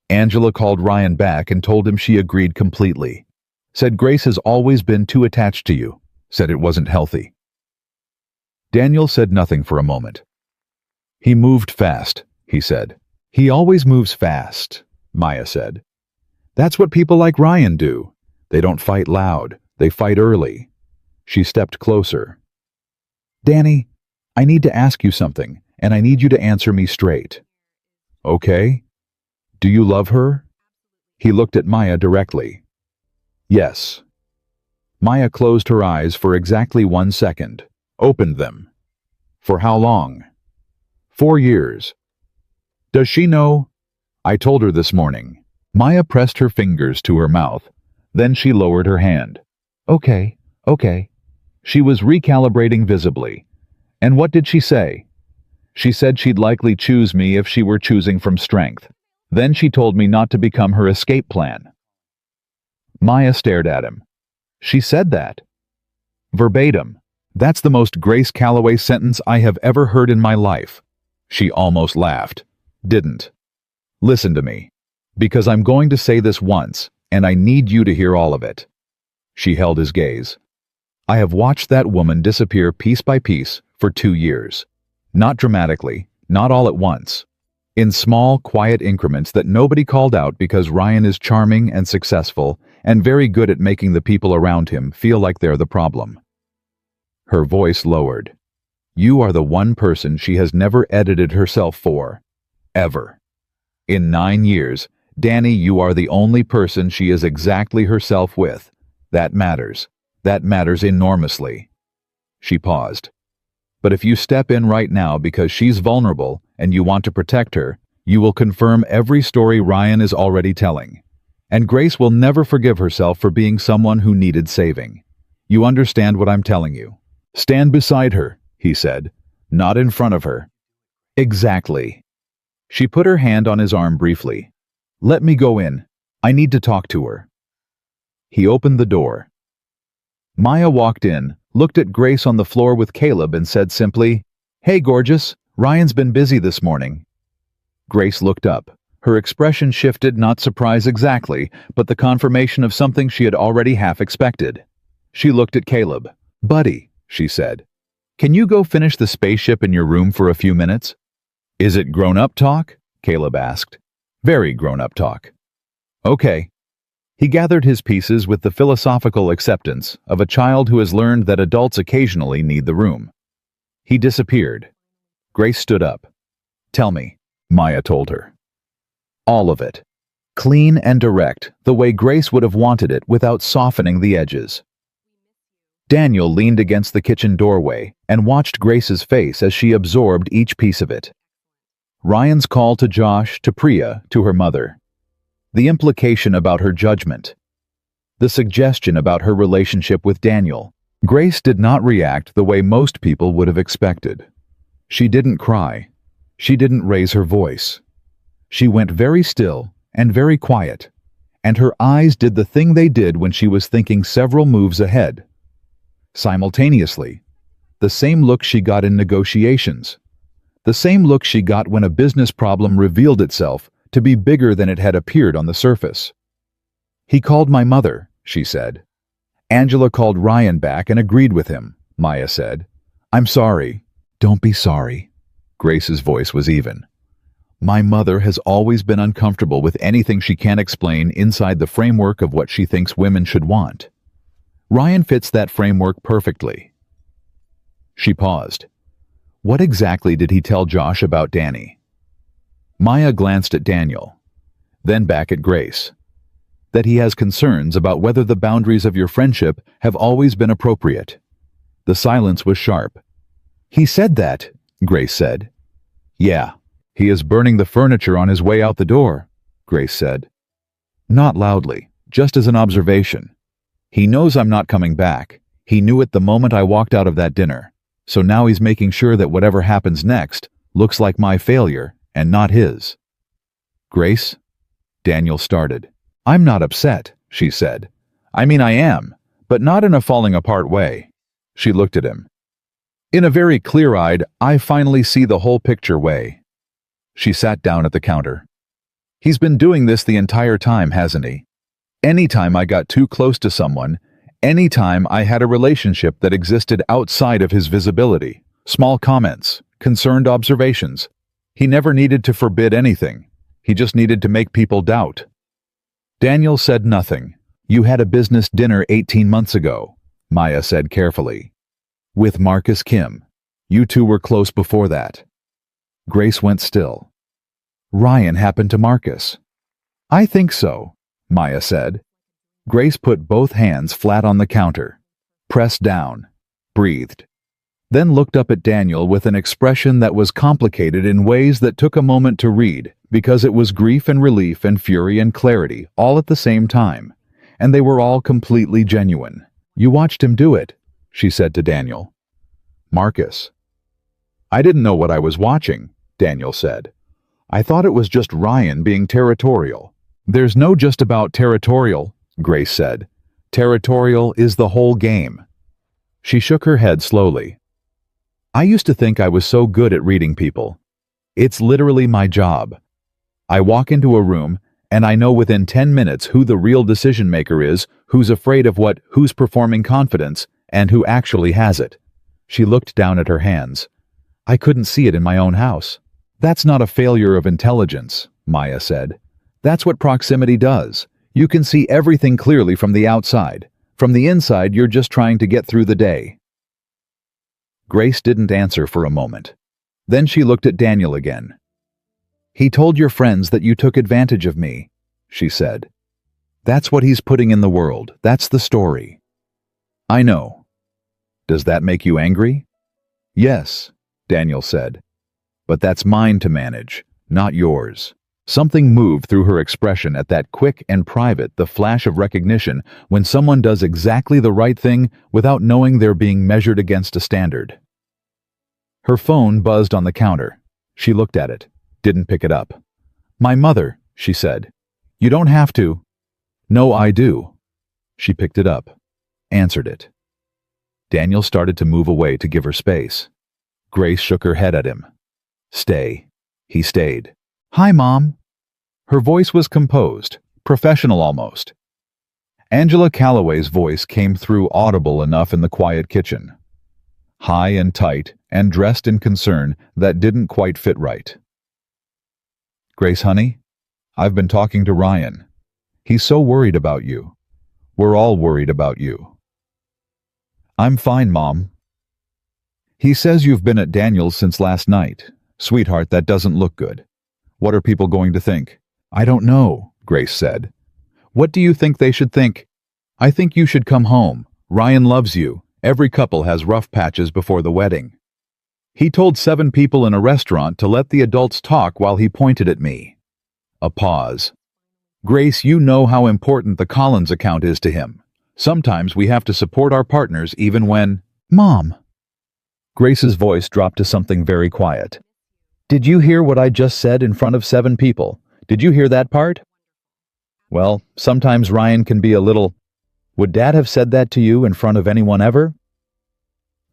Angela called Ryan back and told him she agreed completely. Said Grace has always been too attached to you. Said it wasn't healthy. Daniel said nothing for a moment. He moved fast, he said. He always moves fast, Maya said. That's what people like Ryan do. They don't fight loud. They fight early. She stepped closer. Danny, I need to ask you something, and I need you to answer me straight. Okay? Do you love her? He looked at Maya directly. Yes. Maya closed her eyes for exactly 1 second, opened them. For how long? 4 years. Does she know? I told her this morning. Maya pressed her fingers to her mouth. Then she lowered her hand. Okay. She was recalibrating visibly. And what did she say? She said she'd likely choose me if she were choosing from strength. Then she told me not to become her escape plan. Maya stared at him. She said that. Verbatim. That's the most Grace Calloway sentence I have ever heard in my life. She almost laughed. Didn't. Listen to me. Because I'm going to say this once, and I need you to hear all of it. She held his gaze. I have watched that woman disappear piece by piece for 2 years. Not dramatically, not all at once. In small, quiet increments that nobody called out because Ryan is charming and successful and very good at making the people around him feel like they're the problem. Her voice lowered. You are the one person she has never edited herself for. Ever. In 9 years, Danny, you are the only person she is exactly herself with. That matters. That matters enormously. She paused. But if you step in right now because she's vulnerable and you want to protect her, you will confirm every story Ryan is already telling. And Grace will never forgive herself for being someone who needed saving. You understand what I'm telling you. Stand beside her, he said, not in front of her. Exactly. She put her hand on his arm briefly. Let me go in. I need to talk to her. He opened the door. Maya walked in, looked at Grace on the floor with Caleb and said simply, Hey, gorgeous, Ryan's been busy this morning. Grace looked up. Her expression shifted, not surprise exactly, but the confirmation of something she had already half expected. She looked at Caleb. Buddy, she said, can you go finish the spaceship in your room for a few minutes? Is it grown-up talk? Caleb asked. Very grown-up talk. Okay. He gathered his pieces with the philosophical acceptance of a child who has learned that adults occasionally need the room. He disappeared. Grace stood up. Tell me, Maya told her. All of it. Clean and direct, the way Grace would have wanted it without softening the edges. Daniel leaned against the kitchen doorway and watched Grace's face as she absorbed each piece of it. Ryan's call to Josh, to Priya, to her mother. The implication about her judgment. the suggestion about her relationship with Daniel. Grace did not react the way most people would have expected. She didn't cry. She didn't raise her voice. She went very still and very quiet, and her eyes did the thing they did when she was thinking several moves ahead. Simultaneously, the same look she got in negotiations, the same look she got when a business problem revealed itself to be bigger than it had appeared on the surface. "He called my mother," she said. "Angela called Ryan back and agreed with him," Maya said. "I'm sorry." "Don't be sorry." Grace's voice was even. "My mother has always been uncomfortable with anything she can't explain inside the framework of what she thinks women should want. Ryan fits that framework perfectly." She paused. What exactly did he tell Josh about Danny? Maya glanced at Daniel, then back at Grace. That he has concerns about whether the boundaries of your friendship have always been appropriate. The silence was sharp. "He said that," Grace said. "Yeah, he is burning the furniture on his way out the door," Grace said. Not loudly, just as an observation. "He knows I'm not coming back. He knew it the moment I walked out of that dinner. So now he's making sure that whatever happens next looks like my failure and not his." "Grace?" Daniel started. "I'm not upset," she said. "I mean, I am, but not in a falling apart way." She looked at him. "In a very clear-eyed, I finally see the whole picture way." She sat down at the counter. "He's been doing this the entire time, hasn't he? Anytime I got too close to someone, anytime I had a relationship that existed outside of his visibility, small comments, concerned observations, he never needed to forbid anything. He just needed to make people doubt." Daniel said nothing. "You had a business dinner 18 months ago," Maya said carefully. "With Marcus Kim. You two were close before that." Grace went still. "Ryan happened to Marcus." "I think so," Maya said. Grace put both hands flat on the counter, pressed down, breathed, then looked up at Daniel with an expression that was complicated in ways that took a moment to read, because it was grief and relief and fury and clarity all at the same time, and they were all completely genuine. "You watched him do it," she said to Daniel. "Marcus." "I didn't know what I was watching," Daniel said. "I thought it was just Ryan being territorial." "There's no just about territorial," Grace said. "Territorial is the whole game." She shook her head slowly. "I used to think I was so good at reading people. It's literally my job. I walk into a room, and I know within 10 minutes who the real decision maker is, who's afraid of what, who's performing confidence, and who actually has it." She looked down at her hands. "I couldn't see it in my own house." "That's not a failure of intelligence," Maya said. "That's what proximity does. You can see everything clearly from the outside. From the inside, you're just trying to get through the day." Grace didn't answer for a moment. Then she looked at Daniel again. "He told your friends that you took advantage of me," she said. "That's what he's putting in the world. That's the story." "I know." "Does that make you angry?" "Yes," Daniel said. "But that's mine to manage, not yours." Something moved through her expression at that quick and private, the flash of recognition when someone does exactly the right thing without knowing they're being measured against a standard. Her phone buzzed on the counter. She looked at it, didn't pick it up. "My mother," she said. "You don't have to." "No, I do." She picked it up, answered it. Daniel started to move away to give her space. Grace shook her head at him. "Stay." He stayed. "Hi, Mom." Her voice was composed, professional almost. Angela Calloway's voice came through audible enough in the quiet kitchen. High and tight, and dressed in concern that didn't quite fit right. "Grace, honey, I've been talking to Ryan. He's so worried about you. We're all worried about you." "I'm fine, Mom." "He says you've been at Daniel's since last night. Sweetheart, that doesn't look good. What are people going to think?" "I don't know," Grace said. "What do you think they should think?" "I think you should come home. Ryan loves you. Every couple has rough patches before the wedding. He told 7 people in a restaurant to let the adults talk while he pointed at me." A pause. Grace, you know how important the Collins account is to him. Sometimes we have to support our partners even when— Mom. Grace's voice dropped to something very quiet. Did you hear what I just said in front of 7 people? Did you hear that part? Well, sometimes Ryan can be a little— Would Dad have said that to you in front of anyone ever?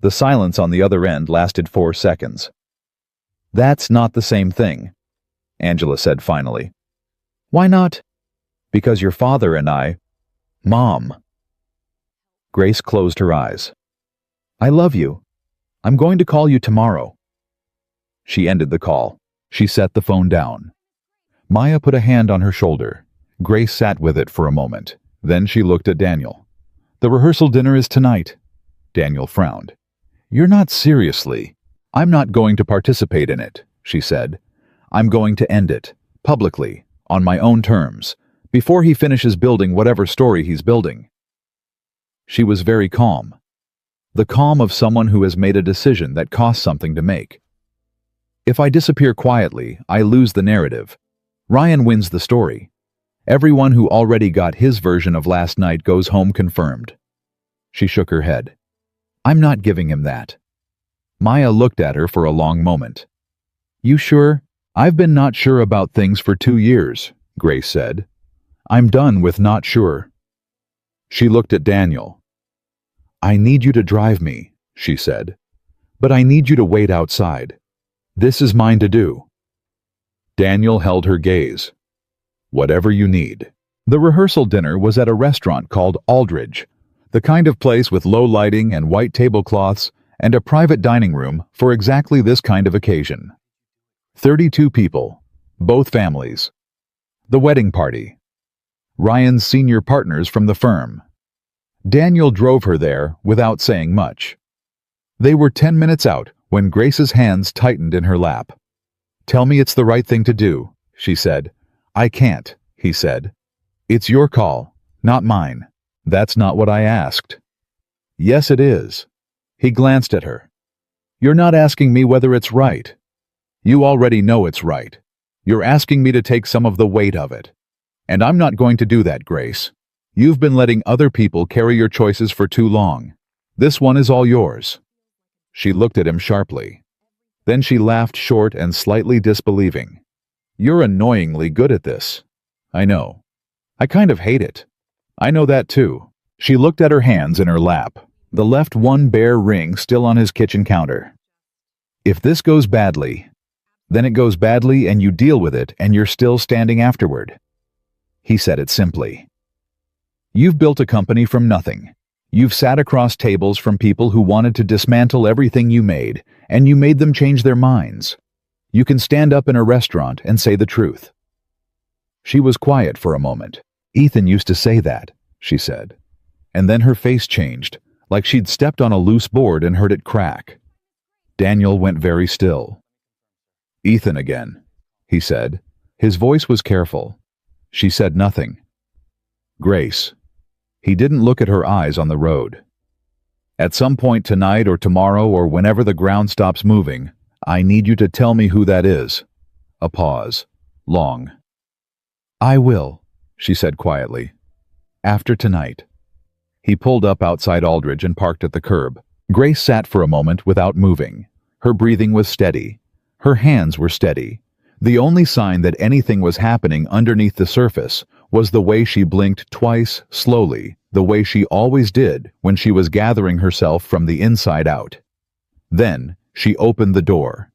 The silence on the other end lasted 4 seconds. That's not the same thing, Angela said finally. Why not? Because your father and I— Mom. Grace closed her eyes. I love you. I'm going to call you tomorrow. She ended the call. She set the phone down. Maya put a hand on her shoulder. Grace sat with it for a moment. Then she looked at Daniel. The rehearsal dinner is tonight. Daniel frowned. You're not seriously— I'm not going to participate in it, she said. I'm going to end it, publicly, on my own terms, before he finishes building whatever story he's building. She was very calm. The calm of someone who has made a decision that costs something to make. If I disappear quietly, I lose the narrative. Ryan wins the story. Everyone who already got his version of last night goes home confirmed. She shook her head. I'm not giving him that. Maya looked at her for a long moment. You sure? I've been not sure about things for 2 years, Grace said. I'm done with not sure. She looked at Daniel. I need you to drive me, she said. But I need you to wait outside. This is mine to do. Daniel held her gaze. Whatever you need. The rehearsal dinner was at a restaurant called Aldridge, the kind of place with low lighting and white tablecloths and a private dining room for exactly this kind of occasion. 32 people, both families. The wedding party. Ryan's senior partners from the firm. Daniel drove her there without saying much. They were 10 minutes out when Grace's hands tightened in her lap. Tell me it's the right thing to do, she said. I can't, he said. It's your call, not mine. That's not what I asked. Yes, it is. He glanced at her. You're not asking me whether it's right. You already know it's right. You're asking me to take some of the weight of it. And I'm not going to do that, Grace. You've been letting other people carry your choices for too long. This one is all yours. She looked at him sharply. Then she laughed short and slightly disbelieving. You're annoyingly good at this. I know. I kind of hate it. I know that too. She looked at her hands in her lap, the left one bare ring still on his kitchen counter. If this goes badly, then it goes badly and you deal with it and you're still standing afterward. He said it simply. You've built a company from nothing. You've sat across tables from people who wanted to dismantle everything you made, and you made them change their minds. You can stand up in a restaurant and say the truth. She was quiet for a moment. Ethan used to say that, she said. And then her face changed, like she'd stepped on a loose board and heard it crack. Daniel went very still. Ethan again, he said. His voice was careful. She said nothing. Grace. He didn't look at her eyes on the road. At some point tonight or tomorrow or whenever the ground stops moving, I need you to tell me who that is. A pause. Long. I will, she said quietly. After tonight. He pulled up outside Aldridge and parked at the curb. Grace sat for a moment without moving. Her breathing was steady. Her hands were steady. The only sign that anything was happening underneath the surface was the way she blinked twice, slowly, the way she always did when she was gathering herself from the inside out. Then she opened the door.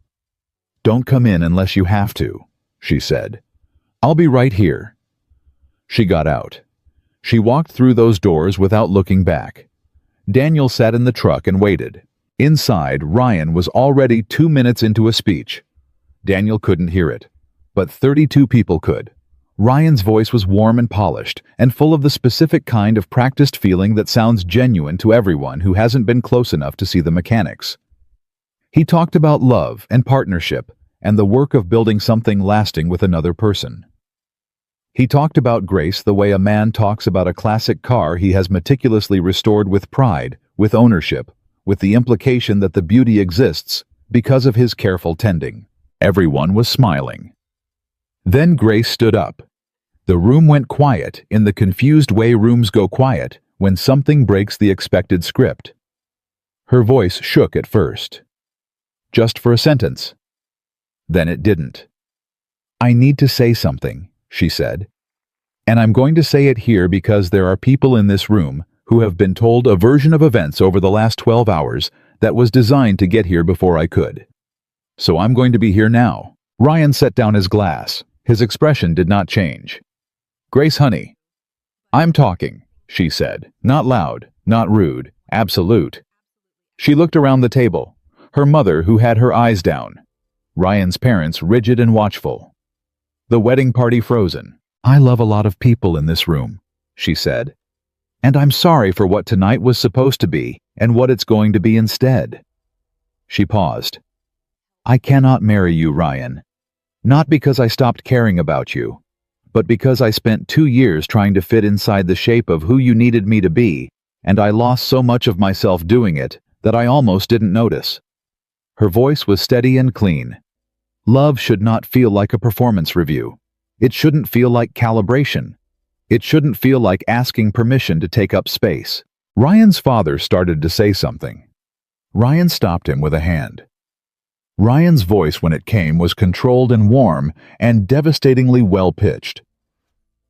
Don't come in unless you have to, she said. I'll be right here. She got out. She walked through those doors without looking back. Daniel sat in the truck and waited. Inside, Ryan was already 2 minutes into a speech. Daniel couldn't hear it, but 32 people could. Ryan's voice was warm and polished, and full of the specific kind of practiced feeling that sounds genuine to everyone who hasn't been close enough to see the mechanics. He talked about love and partnership, and the work of building something lasting with another person. He talked about Grace the way a man talks about a classic car he has meticulously restored with pride, with ownership, with the implication that the beauty exists because of his careful tending. Everyone was smiling. Then Grace stood up. The room went quiet in the confused way rooms go quiet when something breaks the expected script. Her voice shook at first. Just for a sentence. Then it didn't. "I need to say something," she said. "And I'm going to say it here because there are people in this room who have been told a version of events over the last 12 hours that was designed to get here before I could. So I'm going to be here now." Ryan set down his glass. His expression did not change. "Grace, honey." "I'm talking," she said. Not loud, not rude, absolute. She looked around the table. Her mother, who had her eyes down. Ryan's parents, rigid and watchful. The wedding party frozen. "I love a lot of people in this room," she said. "And I'm sorry for what tonight was supposed to be and what it's going to be instead." She paused. "I cannot marry you, Ryan. Not because I stopped caring about you, but because I spent 2 years trying to fit inside the shape of who you needed me to be, and I lost so much of myself doing it that I almost didn't notice." Her voice was steady and clean. Love should not feel like a performance review. It shouldn't feel like calibration. It shouldn't feel like asking permission to take up space. Ryan's father started to say something. Ryan stopped him with a hand. Ryan's voice, when it came, was controlled and warm and devastatingly well-pitched.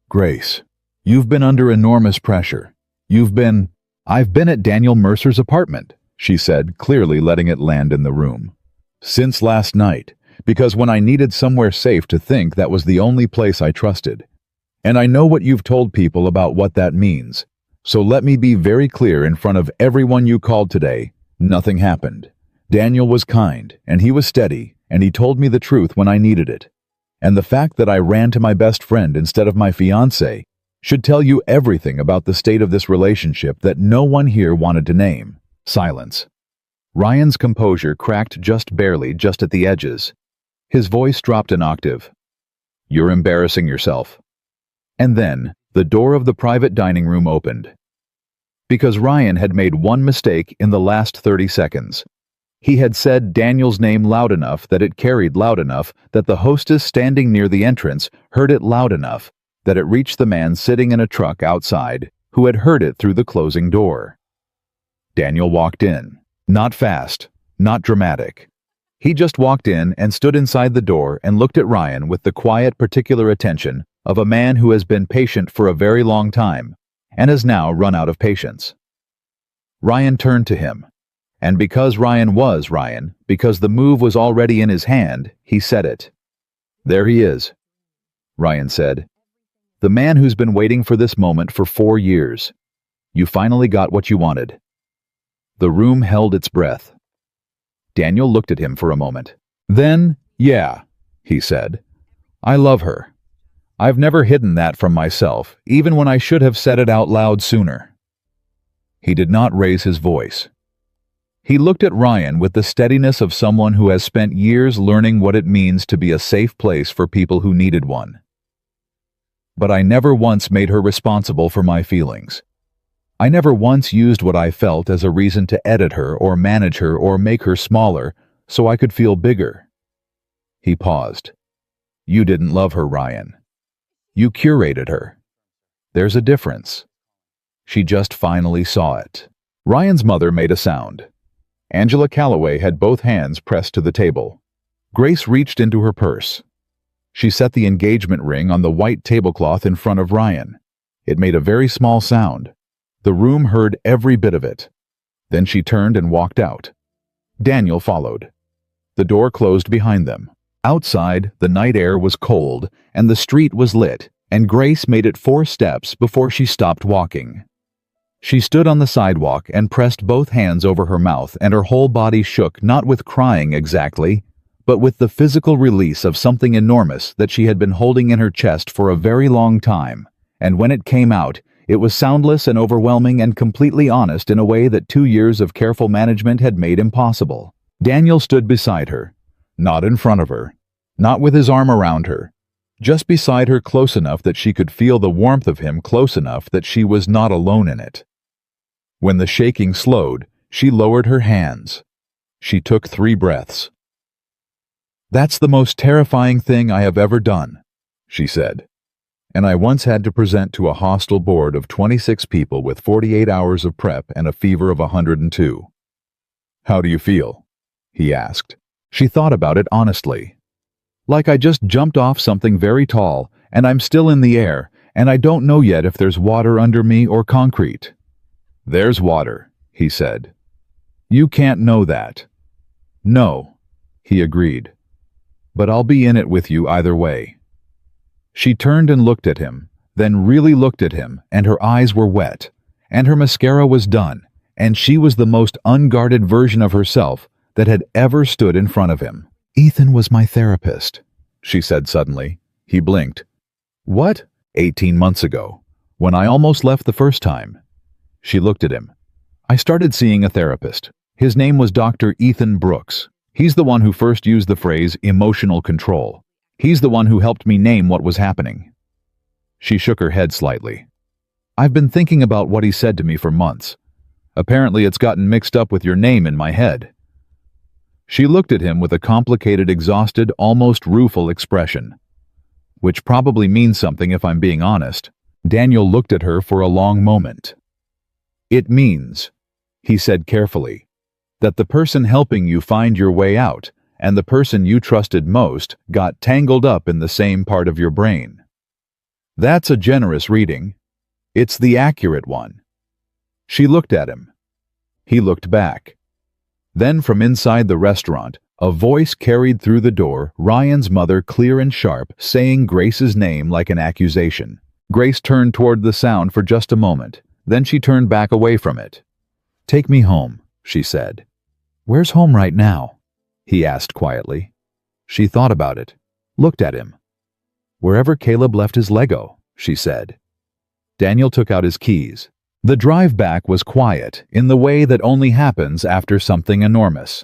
"Grace, you've been under enormous pressure. I've been at Daniel Mercer's apartment," she said, clearly letting it land in the room. "Since last night, because when I needed somewhere safe to think, that was the only place I trusted. And I know what you've told people about what that means. So let me be very clear in front of everyone you called today. Nothing happened. Daniel was kind, and he was steady, and he told me the truth when I needed it. And the fact that I ran to my best friend instead of my fiancé should tell you everything about the state of this relationship that no one here wanted to name." Silence. Ryan's composure cracked just barely, just at the edges. His voice dropped an octave. "You're embarrassing yourself." And then, the door of the private dining room opened. Because Ryan had made one mistake in the last 30 seconds. He had said Daniel's name loud enough that it carried loud enough that the hostess standing near the entrance heard it loud enough that it reached the man sitting in a truck outside, who had heard it through the closing door. Daniel walked in. Not fast, not dramatic. He just walked in and stood inside the door and looked at Ryan with the quiet, particular attention of a man who has been patient for a very long time and has now run out of patience. Ryan turned to him, and because Ryan was Ryan, because the move was already in his hand, he said it. "There he is," Ryan said. "The man who's been waiting for this moment for 4 years. You finally got what you wanted." The room held its breath. Daniel looked at him for a moment. Then, "Yeah," he said. "I love her. I've never hidden that from myself, even when I should have said it out loud sooner." He did not raise his voice. He looked at Ryan with the steadiness of someone who has spent years learning what it means to be a safe place for people who needed one. "But I never once made her responsible for my feelings. I never once used what I felt as a reason to edit her or manage her or make her smaller so I could feel bigger." He paused. "You didn't love her, Ryan. You curated her. There's a difference." She just finally saw it. Ryan's mother made a sound. Angela Calloway had both hands pressed to the table. Grace reached into her purse. She set the engagement ring on the white tablecloth in front of Ryan. It made a very small sound. The room heard every bit of it. Then she turned and walked out. Daniel followed. The door closed behind them. Outside, the night air was cold, and the street was lit, and Grace made it 4 steps before she stopped walking. She stood on the sidewalk and pressed both hands over her mouth, and her whole body shook, not with crying exactly, but with the physical release of something enormous that she had been holding in her chest for a very long time, and when it came out, it was soundless and overwhelming and completely honest in a way that 2 years of careful management had made impossible. Daniel stood beside her, not in front of her, not with his arm around her, just beside her, close enough that she could feel the warmth of him, close enough that she was not alone in it. When the shaking slowed, she lowered her hands. She took 3 breaths. "That's the most terrifying thing I have ever done," she said. And I once had to present to a hostile board of 26 people with 48 hours of prep and a fever of 102. How do you feel? He asked. She thought about it honestly. Like I just jumped off something very tall, and I'm still in the air, and I don't know yet if there's water under me or concrete. There's water, he said. You can't know that. No, he agreed. But I'll be in it with you either way. She turned and looked at him, then really looked at him, and her eyes were wet, and her mascara was done, and she was the most unguarded version of herself that had ever stood in front of him. Ethan was my therapist, she said suddenly. He blinked. What? 18 months ago, when I almost left the first time. She looked at him. I started seeing a therapist. His name was Dr. Ethan Brooks. He's the one who first used the phrase emotional control. He's the one who helped me name what was happening. She shook her head slightly. I've been thinking about what he said to me for months. Apparently it's gotten mixed up with your name in my head. She looked at him with a complicated, exhausted, almost rueful expression. Which probably means something if I'm being honest. Daniel looked at her for a long moment. It means, he said carefully, that the person helping you find your way out and the person you trusted most got tangled up in the same part of your brain. That's a generous reading. It's the accurate one. She looked at him. He looked back. Then from inside the restaurant, a voice carried through the door, Ryan's mother clear and sharp, saying Grace's name like an accusation. Grace turned toward the sound for just a moment, then she turned back away from it. Take me home, she said. Where's home right now? He asked quietly. She thought about it, looked at him. Wherever Caleb left his Lego, she said. Daniel took out his keys. The drive back was quiet in the way that only happens after something enormous.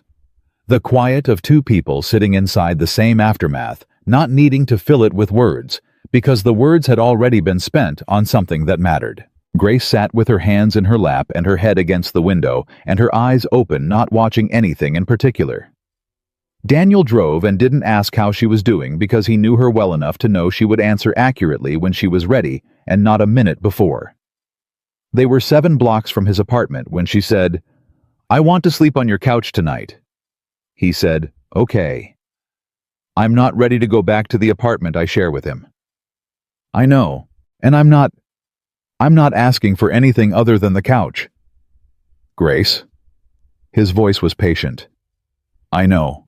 The quiet of two people sitting inside the same aftermath, not needing to fill it with words, because the words had already been spent on something that mattered. Grace sat with her hands in her lap and her head against the window, and her eyes open, not watching anything in particular. Daniel drove and didn't ask how she was doing because he knew her well enough to know she would answer accurately when she was ready and not a minute before. They were 7 blocks from his apartment when she said, I want to sleep on your couch tonight. He said, okay. I'm not ready to go back to the apartment I share with him. I know, and I'm not asking for anything other than the couch. Grace? His voice was patient. I know.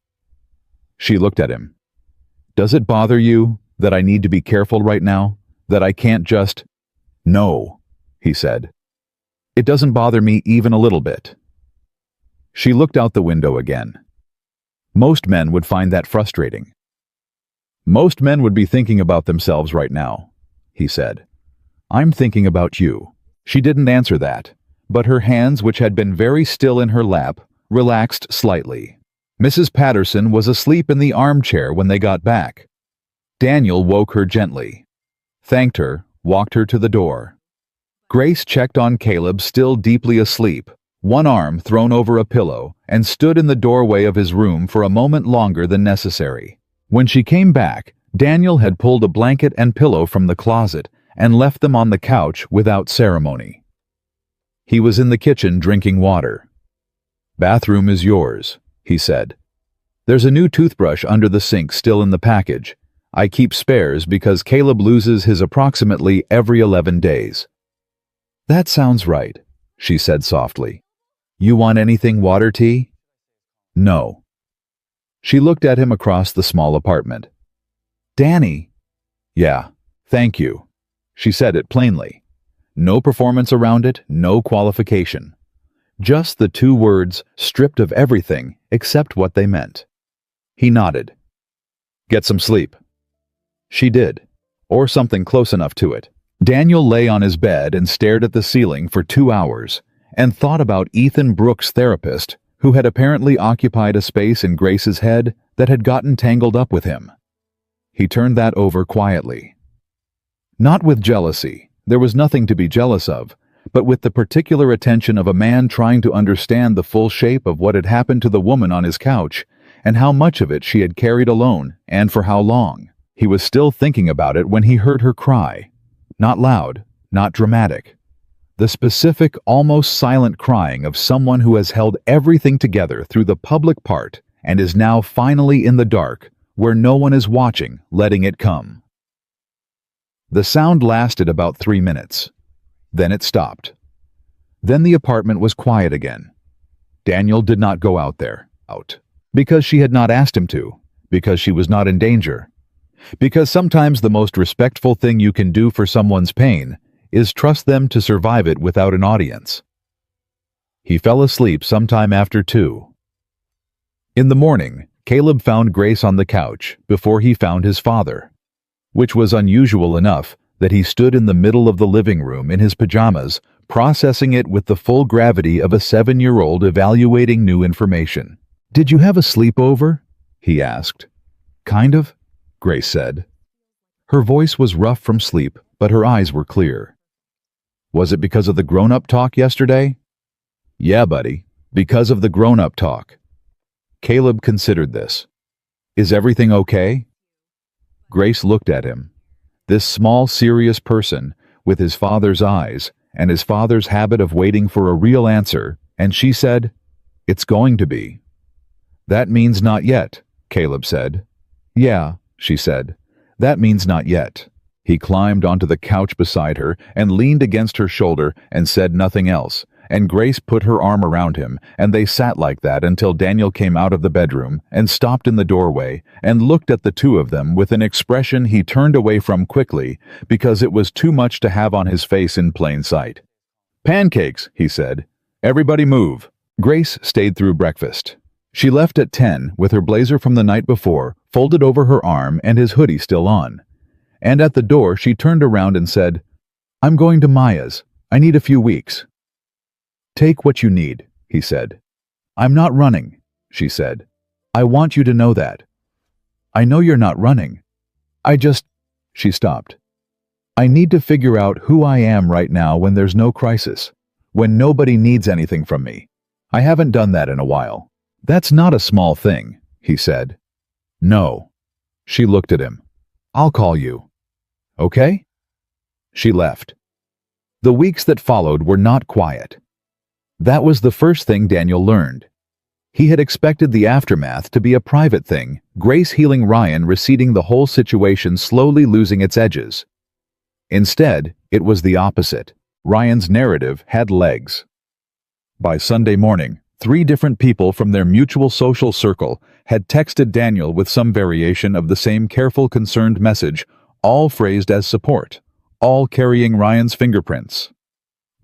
She looked at him. Does it bother you that I need to be careful right now? That I can't just... No, he said. It doesn't bother me even a little bit. She looked out the window again. Most men would find that frustrating. Most men would be thinking about themselves right now, he said. I'm thinking about you. She didn't answer that, but her hands, which had been very still in her lap, relaxed slightly. Mrs. Patterson was asleep in the armchair when they got back. Daniel woke her gently, thanked her, walked her to the door. Grace checked on Caleb, still deeply asleep, one arm thrown over a pillow, and stood in the doorway of his room for a moment longer than necessary. When she came back, Daniel had pulled a blanket and pillow from the closet and left them on the couch without ceremony. He was in the kitchen drinking water. Bathroom is yours, he said. There's a new toothbrush under the sink still in the package. I keep spares because Caleb loses his approximately every 11 days. That sounds right, she said softly. You want anything water tea? No. She looked at him across the small apartment. Danny. Yeah, thank you. She said it plainly. No performance around it, no qualification. Just the 2 words, stripped of everything except what they meant. He nodded. Get some sleep. She did, or something close enough to it. Daniel lay on his bed and stared at the ceiling for 2 hours and thought about Ethan Brooks' therapist, who had apparently occupied a space in Grace's head that had gotten tangled up with him. He turned that over quietly. Not with jealousy, there was nothing to be jealous of, but with the particular attention of a man trying to understand the full shape of what had happened to the woman on his couch, and how much of it she had carried alone, and for how long. He was still thinking about it when he heard her cry. Not loud, not dramatic. The specific, almost silent crying of someone who has held everything together through the public part and is now finally in the dark, where no one is watching, letting it come. The sound lasted about 3 minutes. Then it stopped. Then the apartment was quiet again. Daniel did not go out there. Because she had not asked him to. Because she was not in danger. Because sometimes the most respectful thing you can do for someone's pain is trust them to survive it without an audience. He fell asleep sometime after 2. In the morning, Caleb found Grace on the couch before he found his father, which was unusual enough that he stood in the middle of the living room in his pajamas, processing it with the full gravity of a 7-year-old evaluating new information. "Did you have a sleepover?" he asked. "Kind of," Grace said. Her voice was rough from sleep, but her eyes were clear. "Was it because of the grown-up talk yesterday?" "Yeah, buddy, because of the grown-up talk." Caleb considered this. "Is everything okay?" Grace looked at him. This small, serious person, with his father's eyes, and his father's habit of waiting for a real answer, and she said, "It's going to be." "That means not yet," Caleb said. "Yeah," she said. "That means not yet." He climbed onto the couch beside her and leaned against her shoulder and said nothing else, and Grace put her arm around him, and they sat like that until Daniel came out of the bedroom and stopped in the doorway and looked at the two of them with an expression he turned away from quickly because it was too much to have on his face in plain sight. "Pancakes," he said. "Everybody move." Grace stayed through breakfast. She left at 10 with her blazer from the night before folded over her arm and his hoodie still on. And at the door she turned around and said, "I'm going to Maya's. I need a few weeks." "Take what you need," he said. "I'm not running," she said. "I want you to know that." "I know you're not running. She stopped. "I need to figure out who I am right now when there's no crisis, when nobody needs anything from me. I haven't done that in a while." "That's not a small thing," he said. "No." She looked at him. "I'll call you." "Okay?" She left. The weeks that followed were not quiet. That was the first thing Daniel learned. He had expected the aftermath to be a private thing, Grace healing Ryan receding the whole situation slowly losing its edges. Instead, it was the opposite. Ryan's narrative had legs. By Sunday morning, 3 different people from their mutual social circle had texted Daniel with some variation of the same careful, concerned message, all phrased as support, all carrying Ryan's fingerprints.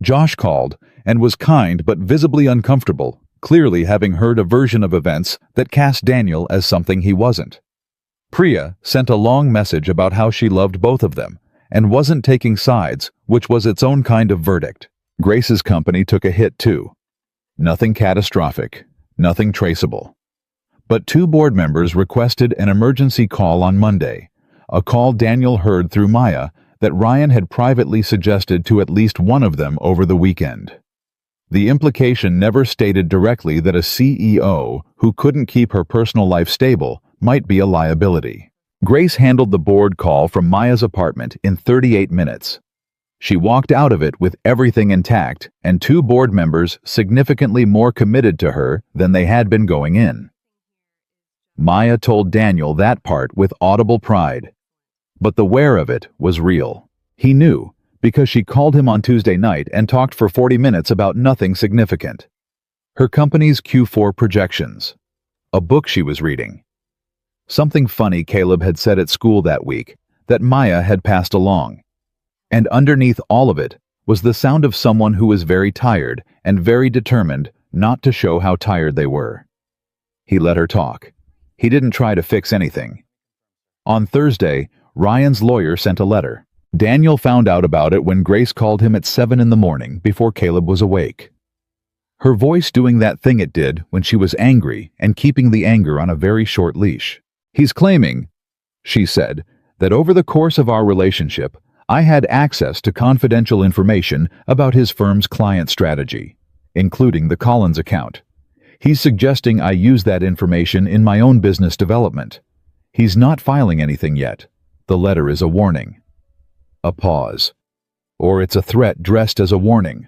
Josh called and was kind but visibly uncomfortable, clearly having heard a version of events that cast Daniel as something he wasn't. Priya sent a long message about how she loved both of them and wasn't taking sides, which was its own kind of verdict. Grace's company took a hit too. Nothing catastrophic, nothing traceable. But 2 board members requested an emergency call on Monday, a call Daniel heard through Maya that Ryan had privately suggested to at least one of them over the weekend. The implication never stated directly that a CEO who couldn't keep her personal life stable might be a liability. Grace handled the board call from Maya's apartment in 38 minutes. She walked out of it with everything intact and 2 board members significantly more committed to her than they had been going in. Maya told Daniel that part with audible pride. But the where of it was real. He knew, because she called him on Tuesday night and talked for 40 minutes about nothing significant. Her company's Q4 projections. A book she was reading. Something funny Caleb had said at school that week that Maya had passed along. And underneath all of it was the sound of someone who was very tired and very determined not to show how tired they were. He let her talk. He didn't try to fix anything. On Thursday, Ryan's lawyer sent a letter. Daniel found out about it when Grace called him at 7 in the morning before Caleb was awake. Her voice doing that thing it did when she was angry and keeping the anger on a very short leash. "He's claiming," she said, "that over the course of our relationship, I had access to confidential information about his firm's client strategy, including the Collins account. He's suggesting I use that information in my own business development. He's not filing anything yet, The letter is a warning. A pause. Or it's a threat dressed as a warning.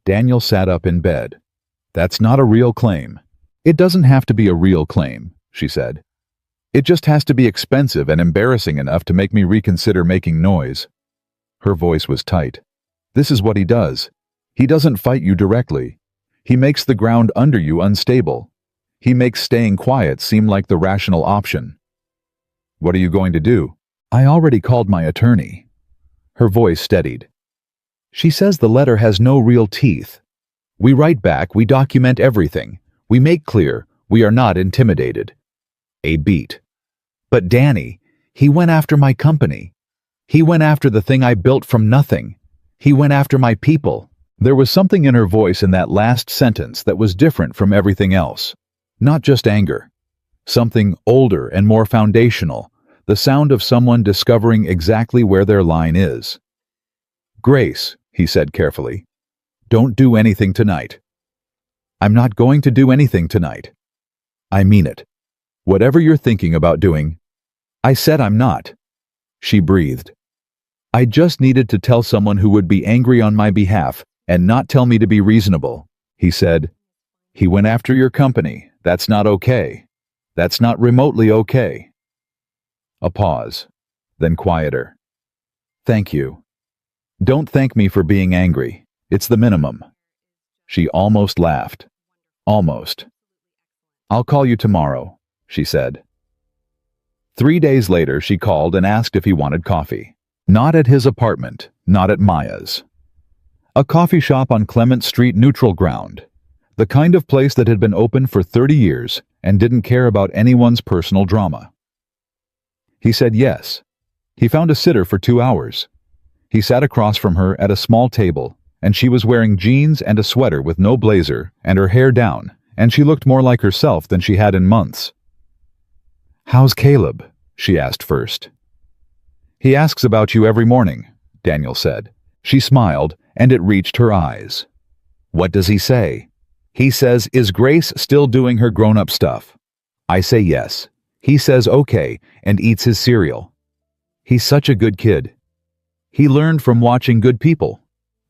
Daniel sat up in bed. That's not a real claim. It doesn't have to be a real claim, she said. It just has to be expensive and embarrassing enough to make me reconsider making noise. Her voice was tight. This is what he does. He doesn't fight you directly. He makes the ground under you unstable. He makes staying quiet seem like the rational option. What are you going to do? I already called my attorney. Her voice steadied. She says the letter has no real teeth. We write back, we document everything. We make clear we are not intimidated. A beat. But Danny, he went after my company. He went after the thing I built from nothing. He went after my people. There was something in her voice in that last sentence that was different from everything else. Not just anger. Something older and more foundational. The sound of someone discovering exactly where their line is. Grace, he said carefully, don't do anything tonight. I'm not going to do anything tonight. I mean it. Whatever you're thinking about doing, I said I'm not. She breathed. I just needed to tell someone who would be angry on my behalf and not tell me to be reasonable, he said. He went after your company. That's not okay. That's not remotely okay. A pause, then quieter. Thank you. Don't thank me for being angry. It's the minimum. She almost laughed. Almost. I'll call you tomorrow, she said. 3 days later, she called and asked if he wanted coffee. Not at his apartment, not at Maya's. A coffee shop on Clement Street, neutral ground. The kind of place that had been open for 30 years and didn't care about anyone's personal drama. He said yes. He found a sitter for 2 hours. He sat across from her at a small table, and she was wearing jeans and a sweater with no blazer and her hair down, and she looked more like herself than she had in months. How's Caleb? She asked first. He asks about you every morning, Daniel said. She smiled, and it reached her eyes. What does he say? He says, is Grace still doing her grown-up stuff? I say yes. He says okay and eats his cereal. He's such a good kid. He learned from watching good people,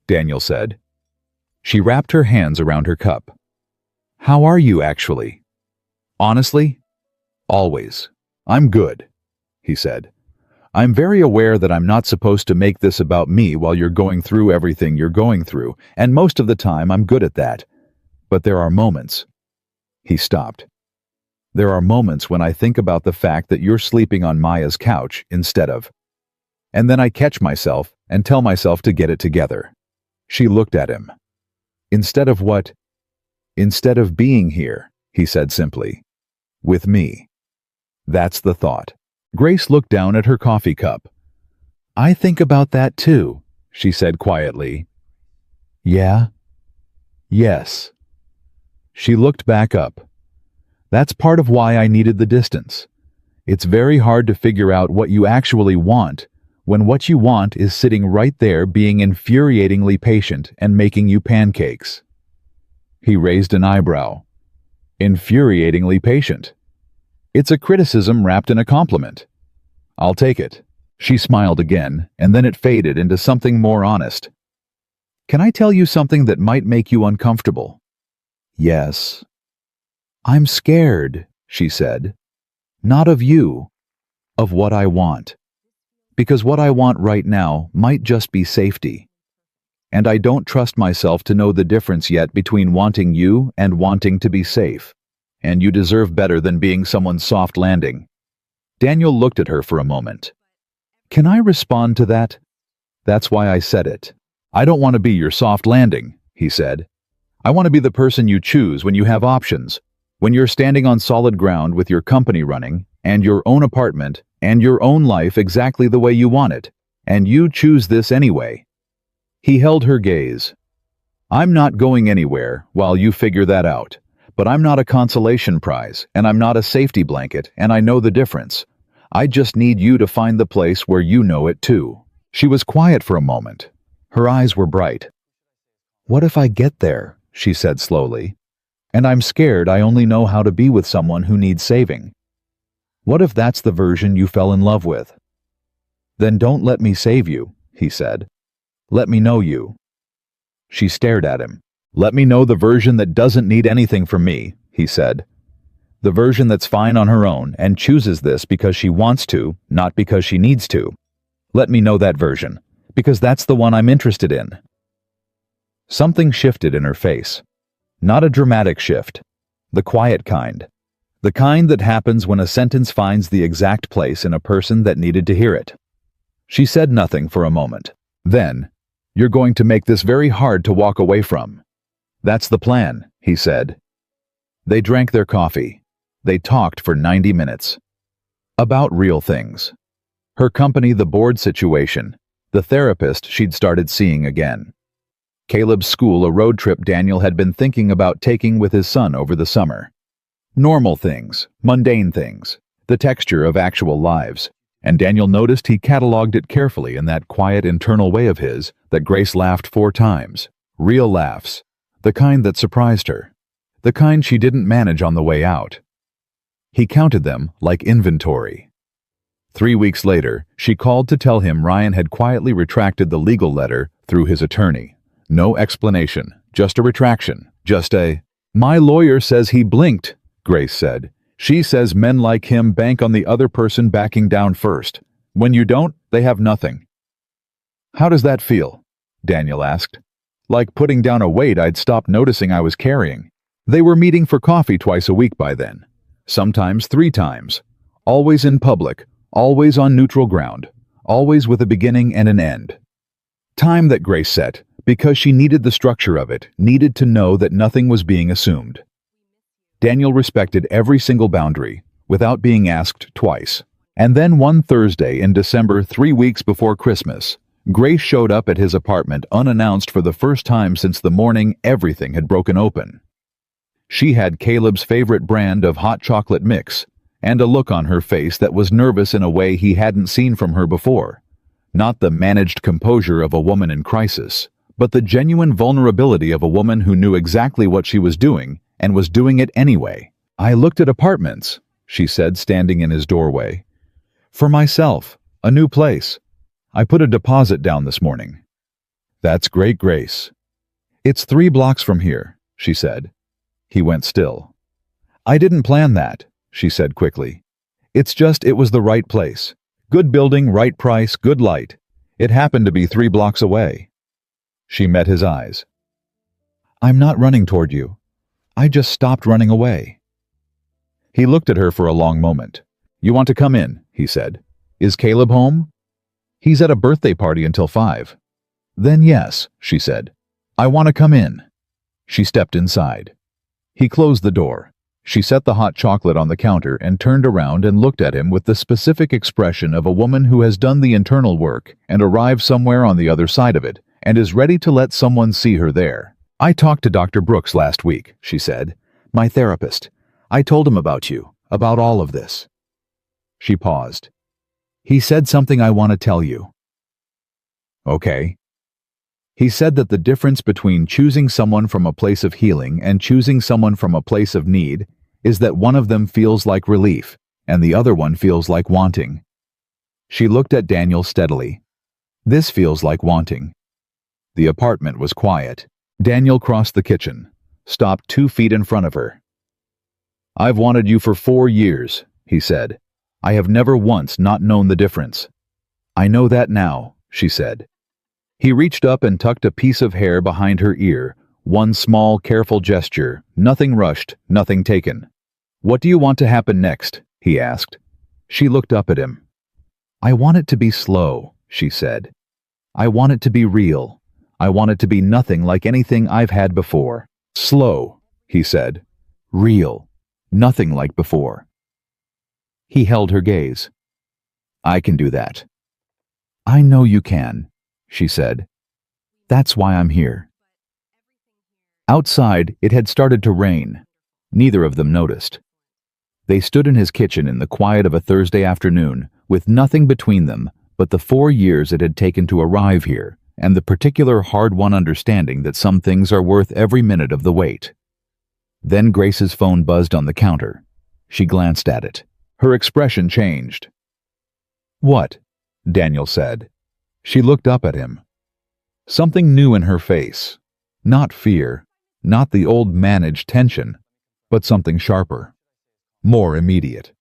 Daniel said. She wrapped her hands around her cup. How are you, actually? Honestly? Always. I'm good, he said. I'm very aware that I'm not supposed to make this about me while you're going through everything you're going through, and most of the time I'm good at that. But there are moments. He stopped. There are moments when I think about the fact that you're sleeping on Maya's couch instead of. And then I catch myself and tell myself to get it together. She looked at him. Instead of what? Instead of being here, he said simply. With me. That's the thought. Grace looked down at her coffee cup. I think about that too, she said quietly. Yeah? Yes. She looked back up. That's part of why I needed the distance. It's very hard to figure out what you actually want when what you want is sitting right there being infuriatingly patient and making you pancakes. He raised an eyebrow. Infuriatingly patient. It's a criticism wrapped in a compliment. I'll take it. She smiled again, and then it faded into something more honest. Can I tell you something that might make you uncomfortable? Yes. I'm scared, she said. Not of you, of what I want. Because what I want right now might just be safety. And I don't trust myself to know the difference yet between wanting you and wanting to be safe. And you deserve better than being someone's soft landing. Daniel looked at her for a moment. Can I respond to that? That's why I said it. I don't want to be your soft landing, he said. I want to be the person you choose when you have options. When you're standing on solid ground with your company running, and your own apartment, and your own life exactly the way you want it, and you choose this anyway. He held her gaze. I'm not going anywhere while you figure that out, but I'm not a consolation prize, and I'm not a safety blanket, and I know the difference. I just need you to find the place where you know it too. She was quiet for a moment. Her eyes were bright. What if I get there, she said slowly, and I'm scared I only know how to be with someone who needs saving? What if that's the version you fell in love with? Then don't let me save you, he said. Let me know you. She stared at him. Let me know the version that doesn't need anything from me, he said. The version that's fine on her own and chooses this because she wants to, not because she needs to. Let me know that version, because that's the one I'm interested in. Something shifted in her face. Not a dramatic shift. The quiet kind. The kind that happens when a sentence finds the exact place in a person that needed to hear it. She said nothing for a moment. Then, "You're going to make this very hard to walk away from." "That's the plan," he said. They drank their coffee. They talked for 90 minutes. About real things. Her company, the board situation, the therapist she'd started seeing again. Caleb's school, a road trip Daniel had been thinking about taking with his son over the summer. Normal things, mundane things, the texture of actual lives. And Daniel noticed he cataloged it carefully in that quiet internal way of his that Grace laughed 4 times. Real laughs. The kind that surprised her. The kind she didn't manage on the way out. He counted them like inventory. 3 weeks later, she called to tell him Ryan had quietly retracted the legal letter through his attorney. No explanation, just a retraction, just a, "My lawyer says he blinked," Grace said. "She says men like him bank on the other person backing down first. When you don't, they have nothing." "How does that feel?" Daniel asked. "Like putting down a weight I'd stopped noticing I was carrying." They were meeting for coffee twice a week by then. Sometimes 3 times. Always in public, always on neutral ground, always with a beginning and an end. Time that Grace set, because she needed the structure of it, needed to know that nothing was being assumed. Daniel respected every single boundary, without being asked twice. And then one Thursday in December, 3 weeks before Christmas, Grace showed up at his apartment unannounced for the first time since the morning everything had broken open. She had Caleb's favorite brand of hot chocolate mix, and a look on her face that was nervous in a way he hadn't seen from her before. Not the managed composure of a woman in crisis, but the genuine vulnerability of a woman who knew exactly what she was doing and was doing it anyway. "I looked at apartments," she said, standing in his doorway. "For myself, a new place. I put a deposit down this morning." "That's great, Grace." "It's 3 blocks from here," she said. He went still. "I didn't plan that," she said quickly. "It's just it was the right place. Good building, right price, good light. It happened to be 3 blocks away." She met his eyes. "I'm not running toward you. I just stopped running away." He looked at her for a long moment. "You want to come in," he said. "Is Caleb home?" "He's at a birthday party until 5. "Then yes," she said. "I want to come in." She stepped inside. He closed the door. She set the hot chocolate on the counter and turned around and looked at him with the specific expression of a woman who has done the internal work and arrived somewhere on the other side of it and is ready to let someone see her there. "I talked to Dr. Brooks last week," she said. "My therapist. I told him about you, about all of this." She paused. "He said something I want to tell you." "Okay." He said that the difference between choosing someone from a place of healing and choosing someone from a place of need is that one of them feels like relief and the other one feels like wanting. She looked at Daniel steadily. "This feels like wanting." The apartment was quiet. Daniel crossed the kitchen, stopped 2 feet in front of her. "I've wanted you for 4 years," he said. "I have never once not known the difference." "I know that now," she said. He reached up and tucked a piece of hair behind her ear, one small, careful gesture, nothing rushed, nothing taken. "What do you want to happen next?" he asked. She looked up at him. "I want it to be slow," she said. "I want it to be real. I want it to be nothing like anything I've had before." "Slow," he said. "Real. Nothing like before." He held her gaze. "I can do that." "I know you can," she said. "That's why I'm here." Outside, it had started to rain. Neither of them noticed. They stood in his kitchen in the quiet of a Thursday afternoon, with nothing between them but the 4 years it had taken to arrive here, and the particular hard-won understanding that some things are worth every minute of the wait. Then Grace's phone buzzed on the counter. She glanced at it. Her expression changed. "What?" Daniel said. She looked up at him. Something new in her face. Not fear, not the old managed tension, but something sharper. More immediate.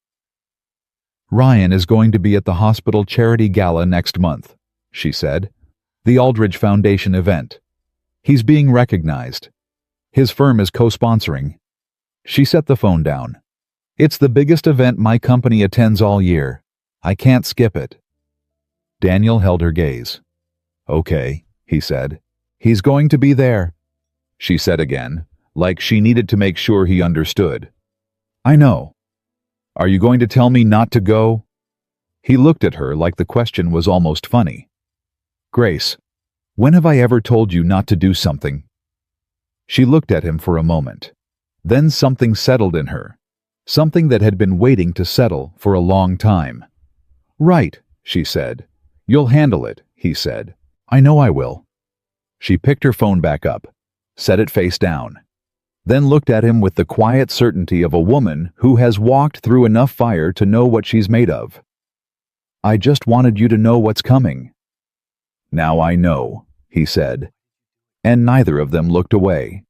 Ryan is going to be at the hospital charity gala next month, she said. The Aldridge Foundation event. He's being recognized. His firm is co-sponsoring. She set the phone down. It's the biggest event my company attends all year. I can't skip it. Daniel held her gaze. Okay, he said. He's going to be there, she said again, like she needed to make sure he understood. I know. Are you going to tell me not to go? He looked at her like the question was almost funny. Grace, when have I ever told you not to do something? She looked at him for a moment. Then something settled in her. Something that had been waiting to settle for a long time. Right, she said. You'll handle it, he said. I know I will. She picked her phone back up, set it face down, then looked at him with the quiet certainty of a woman who has walked through enough fire to know what she's made of. I just wanted you to know what's coming. Now I know, he said, and neither of them looked away.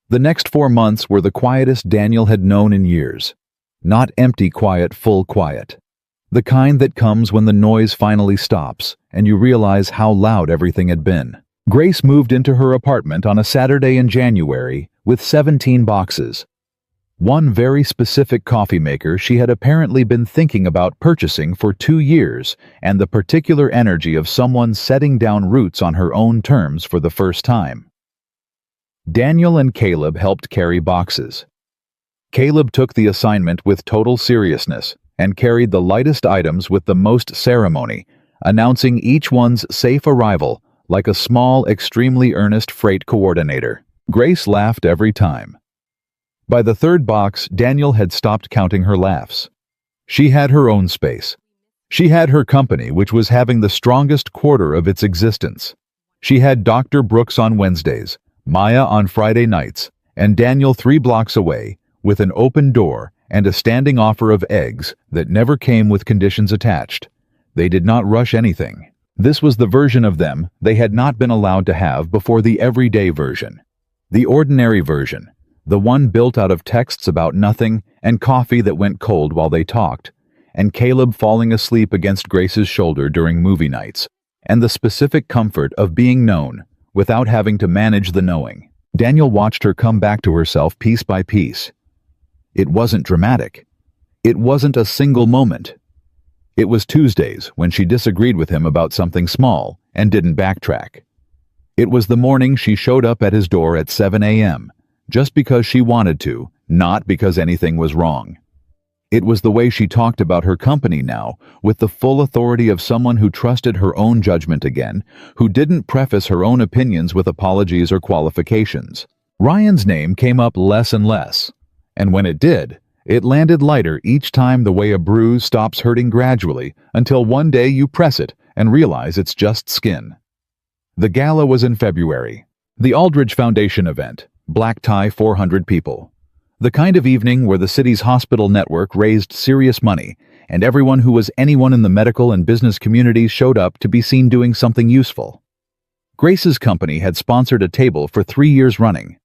The next 4 months were the quietest Daniel had known in years. Not empty quiet, full quiet. The kind that comes when the noise finally stops and you realize how loud everything had been. Grace moved into her apartment on a Saturday in January with 17 boxes. One very specific coffee maker she had apparently been thinking about purchasing for 2 years, and the particular energy of someone setting down roots on her own terms for the first time. Daniel and Caleb helped carry boxes. Caleb took the assignment with total seriousness and carried the lightest items with the most ceremony, announcing each one's safe arrival like a small, extremely earnest freight coordinator. Grace laughed every time. By the 3rd box, Daniel had stopped counting her laughs. She had her own space. She had her company, which was having the strongest quarter of its existence. She had Dr. Brooks on Wednesdays, Maya on Friday nights, and Daniel 3 blocks away, with an open door and a standing offer of eggs that never came with conditions attached. They did not rush anything. This was the version of them they had not been allowed to have before the everyday version. The ordinary version. The one built out of texts about nothing and coffee that went cold while they talked, and Caleb falling asleep against Grace's shoulder during movie nights, and the specific comfort of being known without having to manage the knowing. Daniel watched her come back to herself piece by piece. It wasn't dramatic. It wasn't a single moment. It was Tuesdays when she disagreed with him about something small and didn't backtrack. It was the morning she showed up at his door at 7 a.m., just because she wanted to, not because anything was wrong. It was the way she talked about her company now, with the full authority of someone who trusted her own judgment again, who didn't preface her own opinions with apologies or qualifications. Ryan's name came up less and less, and when it did, it landed lighter each time, the way a bruise stops hurting gradually until one day you press it and realize it's just skin. The gala was in February. The Aldridge Foundation event. Black tie, 400 people. The kind of evening where the city's hospital network raised serious money, and everyone who was anyone in the medical and business communities showed up to be seen doing something useful. Grace's company had sponsored a table for 3 years running.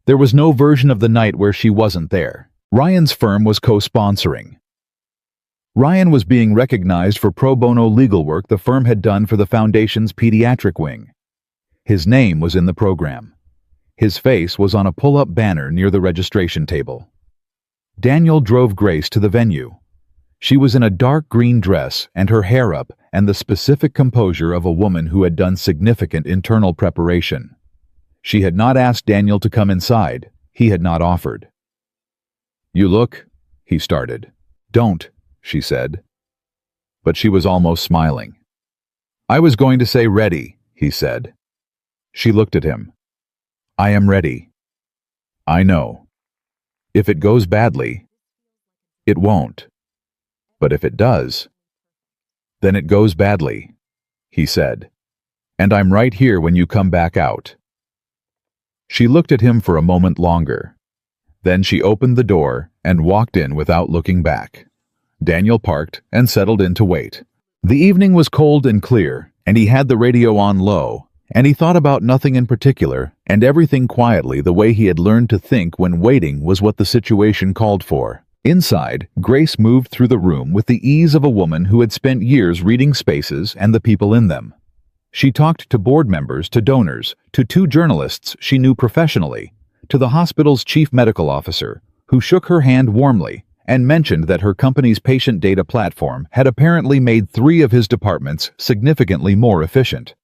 There was no version of the night where she wasn't there. Ryan's firm was co-sponsoring. Ryan was being recognized for pro bono legal work the firm had done for the foundation's pediatric wing. His name was in the program. His face was on a pull-up banner near the registration table. Daniel drove Grace to the venue. She was in a dark green dress and her hair up, and the specific composure of a woman who had done significant internal preparation. She had not asked Daniel to come inside. He had not offered. "You look," he started. "Don't," she said. But she was almost smiling. "I was going to say ready," he said. She looked at him. "I am ready. I know. If it goes badly, it won't. But if it does, then it goes badly," he said. "And I'm right here when you come back out." She looked at him for a moment longer. Then she opened the door and walked in without looking back. Daniel parked and settled in to wait. The evening was cold and clear, and he had the radio on low, and he thought about nothing in particular and everything quietly the way he had learned to think when waiting was what the situation called for. Inside, Grace moved through the room with the ease of a woman who had spent years reading spaces and the people in them. She talked to board members, to donors, to two journalists she knew professionally, to the hospital's chief medical officer, who shook her hand warmly and mentioned that her company's patient data platform had apparently made 3 of his departments significantly more efficient.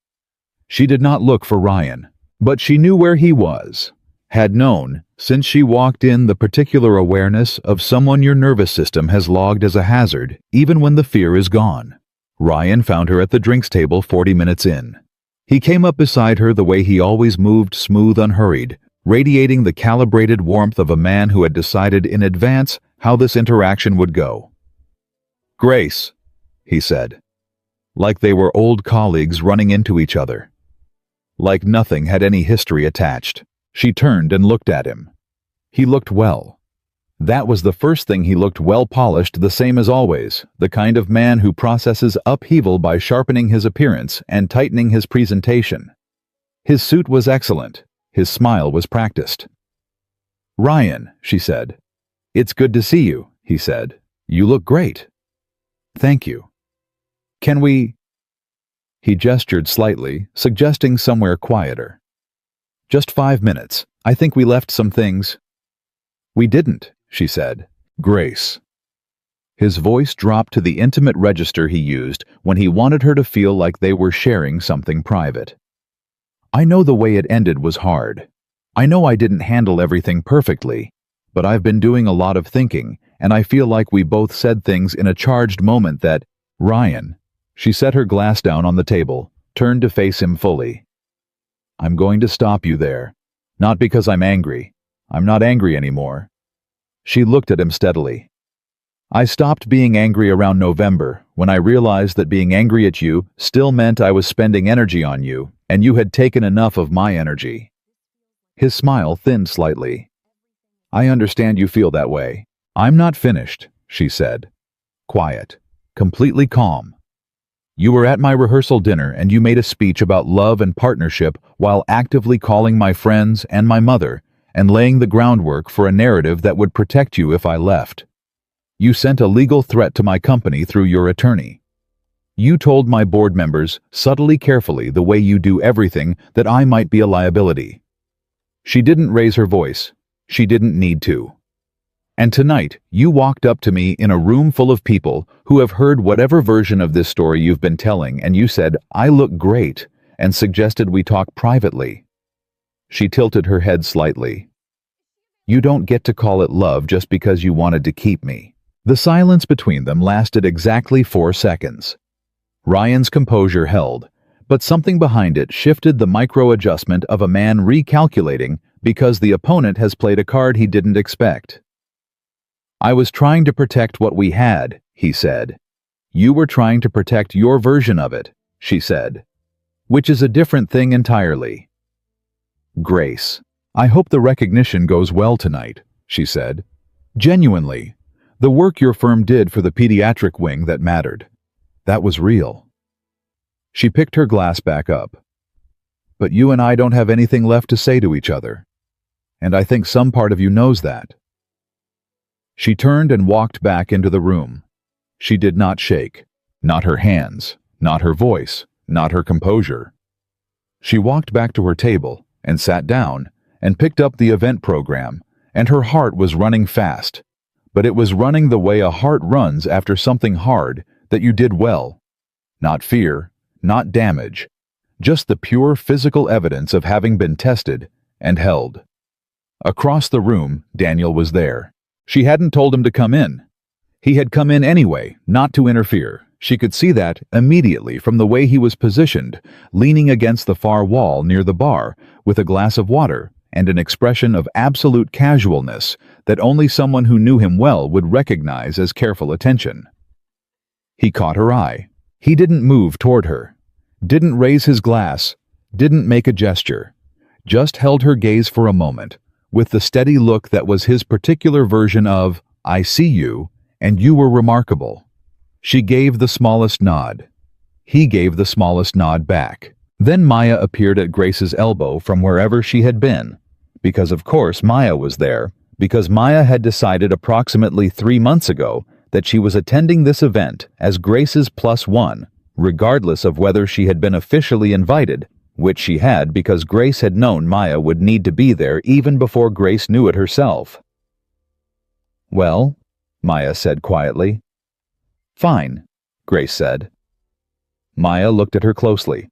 She did not look for Ryan, but she knew where he was, had known since she walked in the particular awareness of someone your nervous system has logged as a hazard even when the fear is gone. Ryan found her at the drinks table 40 minutes in. He came up beside her the way he always moved, smooth, unhurried, radiating the calibrated warmth of a man who had decided in advance how this interaction would go. "Grace," he said, like they were old colleagues running into each other. Like nothing had any history attached. She turned and looked at him. He looked well. That was the first thing. He looked well polished, the same as always, the kind of man who processes upheaval by sharpening his appearance and tightening his presentation. His suit was excellent. His smile was practiced. "Ryan," she said. "It's good to see you," he said. "You look great." "Thank you. Can we—" He gestured slightly, suggesting somewhere quieter. "Just 5 minutes. I think we left some things." "We didn't," she said. "Grace." His voice dropped to the intimate register he used when he wanted her to feel like they were sharing something private. "I know the way it ended was hard. I know I didn't handle everything perfectly, but I've been doing a lot of thinking, and I feel like we both said things in a charged moment that—" "Ryan." She set her glass down on the table, turned to face him fully. "I'm going to stop you there. Not because I'm angry. I'm not angry anymore." She looked at him steadily. "I stopped being angry around November when I realized that being angry at you still meant I was spending energy on you, and you had taken enough of my energy." His smile thinned slightly. "I understand you feel that way. I'm not finished," she said. Quiet, completely calm. "You were at my rehearsal dinner and you made a speech about love and partnership while actively calling my friends and my mother and laying the groundwork for a narrative that would protect you if I left. You sent a legal threat to my company through your attorney. You told my board members, subtly carefully the way you do everything, that I might be a liability." She didn't raise her voice. She didn't need to. "And tonight, you walked up to me in a room full of people who have heard whatever version of this story you've been telling, and you said, 'I look great,' and suggested we talk privately." She tilted her head slightly. "You don't get to call it love just because you wanted to keep me." The silence between them lasted exactly 4 seconds. Ryan's composure held, but something behind it shifted the micro-adjustment of a man recalculating because the opponent has played a card he didn't expect. "I was trying to protect what we had," he said. "You were trying to protect your version of it," she said. "Which is a different thing entirely." "Grace, I hope the recognition goes well tonight," she said. "Genuinely, the work your firm did for the pediatric wing that mattered. That was real." She picked her glass back up. "But you and I don't have anything left to say to each other. And I think some part of you knows that." She turned and walked back into the room. She did not shake. Not her hands, not her voice, not her composure. She walked back to her table and sat down and picked up the event program, and her heart was running fast. But it was running the way a heart runs after something hard that you did well. Not fear, not damage, just the pure physical evidence of having been tested and held. Across the room, Daniel was there. She hadn't told him to come in. He had come in anyway, not to interfere. She could see that immediately from the way he was positioned, leaning against the far wall near the bar, with a glass of water and an expression of absolute casualness that only someone who knew him well would recognize as careful attention. He caught her eye. He didn't move toward her, didn't raise his glass, didn't make a gesture, just held her gaze for a moment, with the steady look that was his particular version of, "I see you, and you were remarkable." She gave the smallest nod. He gave the smallest nod back. Then Maya appeared at Grace's elbow from wherever she had been. Because of course Maya was there, because Maya had decided approximately 3 months ago that she was attending this event as Grace's +1, regardless of whether she had been officially invited, which she had because Grace had known Maya would need to be there even before Grace knew it herself. "Well," Maya said quietly. "Fine," Grace said. Maya looked at her closely.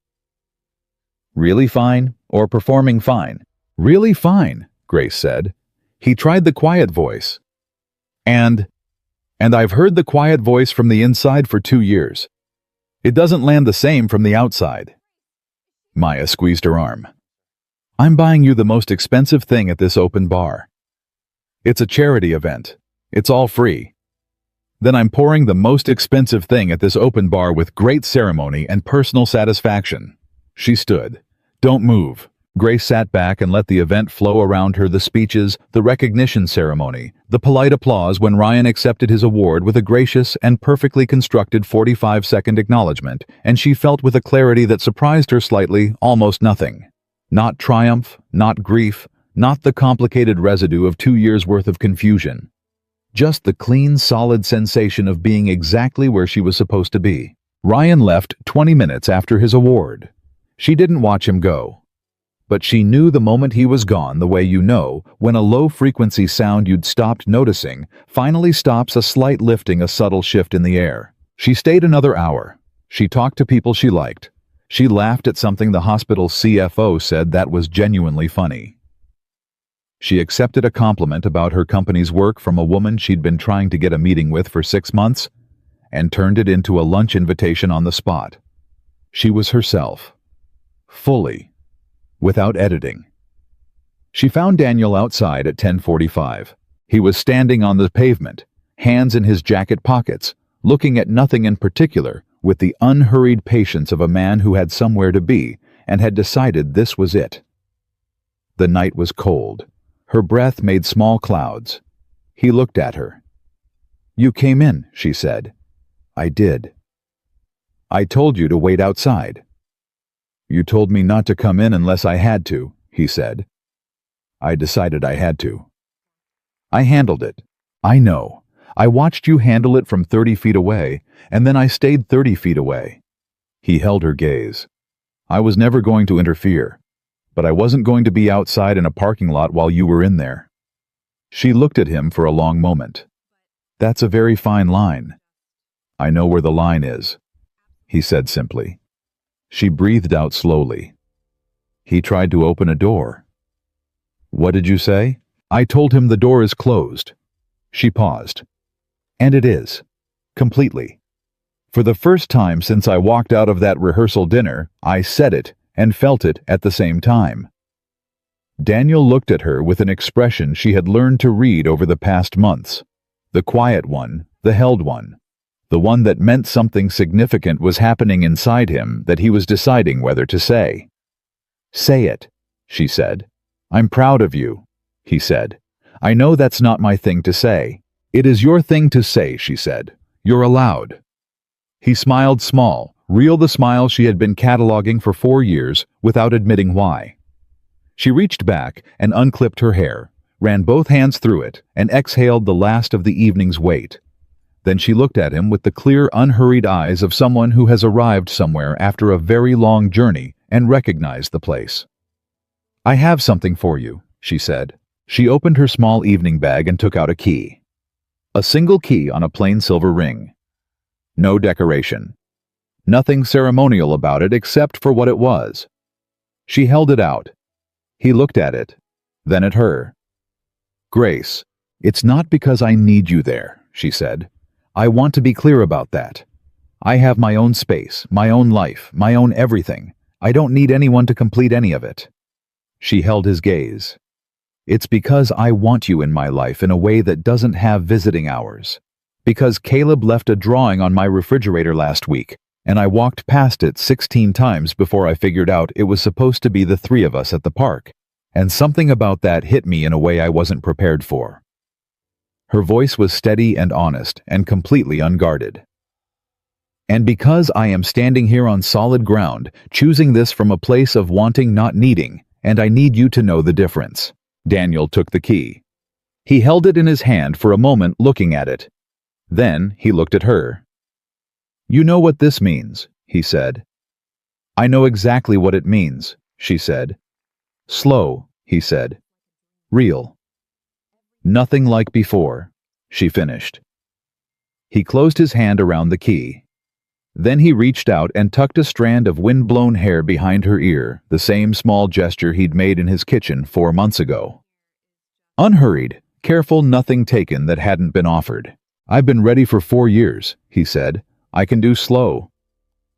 "Really fine, or performing fine?" "Really fine," Grace said. He tried the quiet voice. And I've heard the quiet voice from the inside for 2 years. It doesn't land the same from the outside." Maya squeezed her arm. "I'm buying you the most expensive thing at this open bar. It's a charity event. It's all free. Then I'm pouring the most expensive thing at this open bar with great ceremony and personal satisfaction." She stood. "Don't move." Grace sat back and let the event flow around her, the speeches, the recognition ceremony, the polite applause when Ryan accepted his award with a gracious and perfectly constructed 45-second acknowledgement, and she felt with a clarity that surprised her slightly almost nothing. Not triumph, not grief, not the complicated residue of 2 years' worth of confusion. Just the clean, solid sensation of being exactly where she was supposed to be. Ryan left 20 minutes after his award. She didn't watch him go. But she knew the moment he was gone the way you know when a low-frequency sound you'd stopped noticing finally stops a slight lifting, a subtle shift in the air. She stayed another hour. She talked to people she liked. She laughed at something the hospital's CFO said that was genuinely funny. She accepted a compliment about her company's work from a woman she'd been trying to get a meeting with for 6 months and turned it into a lunch invitation on the spot. She was herself. Fully. Without editing. She found Daniel outside at 10:45. He was standing on the pavement, hands in his jacket pockets, looking at nothing in particular, with the unhurried patience of a man who had somewhere to be and had decided this was it. The night was cold. Her breath made small clouds. He looked at her. "You came in," she said. "I did." "I told you to wait outside." "You told me not to come in unless I had to," he said. "I decided I had to." "I handled it. I know. I watched you handle it from 30 feet away, and then I stayed 30 feet away." He held her gaze. "I was never going to interfere, but I wasn't going to be outside in a parking lot while you were in there." She looked at him for a long moment. "That's a very fine line." "I know where the line is," he said simply. She breathed out slowly. He tried to open a door. "What did you say?" "I told him the door is closed." She paused. "And it is. Completely. For the first time since I walked out of that rehearsal dinner, I said it and felt it at the same time." Daniel looked at her with an expression she had learned to read over the past months. The quiet one, the held one. The one that meant something significant was happening inside him that he was deciding whether to say. "Say it," she said. "I'm proud of you," he said. "I know that's not my thing to say." "It is your thing to say," she said. "You're allowed." He smiled small, real, the smile she had been cataloging for 4 years without admitting why. She reached back and unclipped her hair, ran both hands through it, and exhaled the last of the evening's weight. Then she looked at him with the clear, unhurried eyes of someone who has arrived somewhere after a very long journey and recognized the place. "I have something for you," she said. She opened her small evening bag and took out a key. A single key on a plain silver ring. No decoration. Nothing ceremonial about it except for what it was. She held it out. He looked at it, then at her. "Grace, it's not because I need you there," she said. "I want to be clear about that. I have my own space, my own life, my own everything. I don't need anyone to complete any of it." She held his gaze. "It's because I want you in my life in a way that doesn't have visiting hours. Because Caleb left a drawing on my refrigerator last week, and I walked past it 16 times before I figured out it was supposed to be the 3 of us at the park, and something about that hit me in a way I wasn't prepared for." Her voice was steady and honest and completely unguarded. And because I am standing here on solid ground, choosing this from a place of wanting not needing, and I need you to know the difference. Daniel took the key. He held it in his hand for a moment looking at it. Then he looked at her. You know what this means, he said. I know exactly what it means, she said. Slow, he said. Real. Nothing like before, she finished. He closed his hand around the key. Then he reached out and tucked a strand of wind-blown hair behind her ear, the same small gesture he'd made in his kitchen 4 months ago. Unhurried, careful, nothing taken that hadn't been offered. I've been ready for 4 years, he said. I can do slow.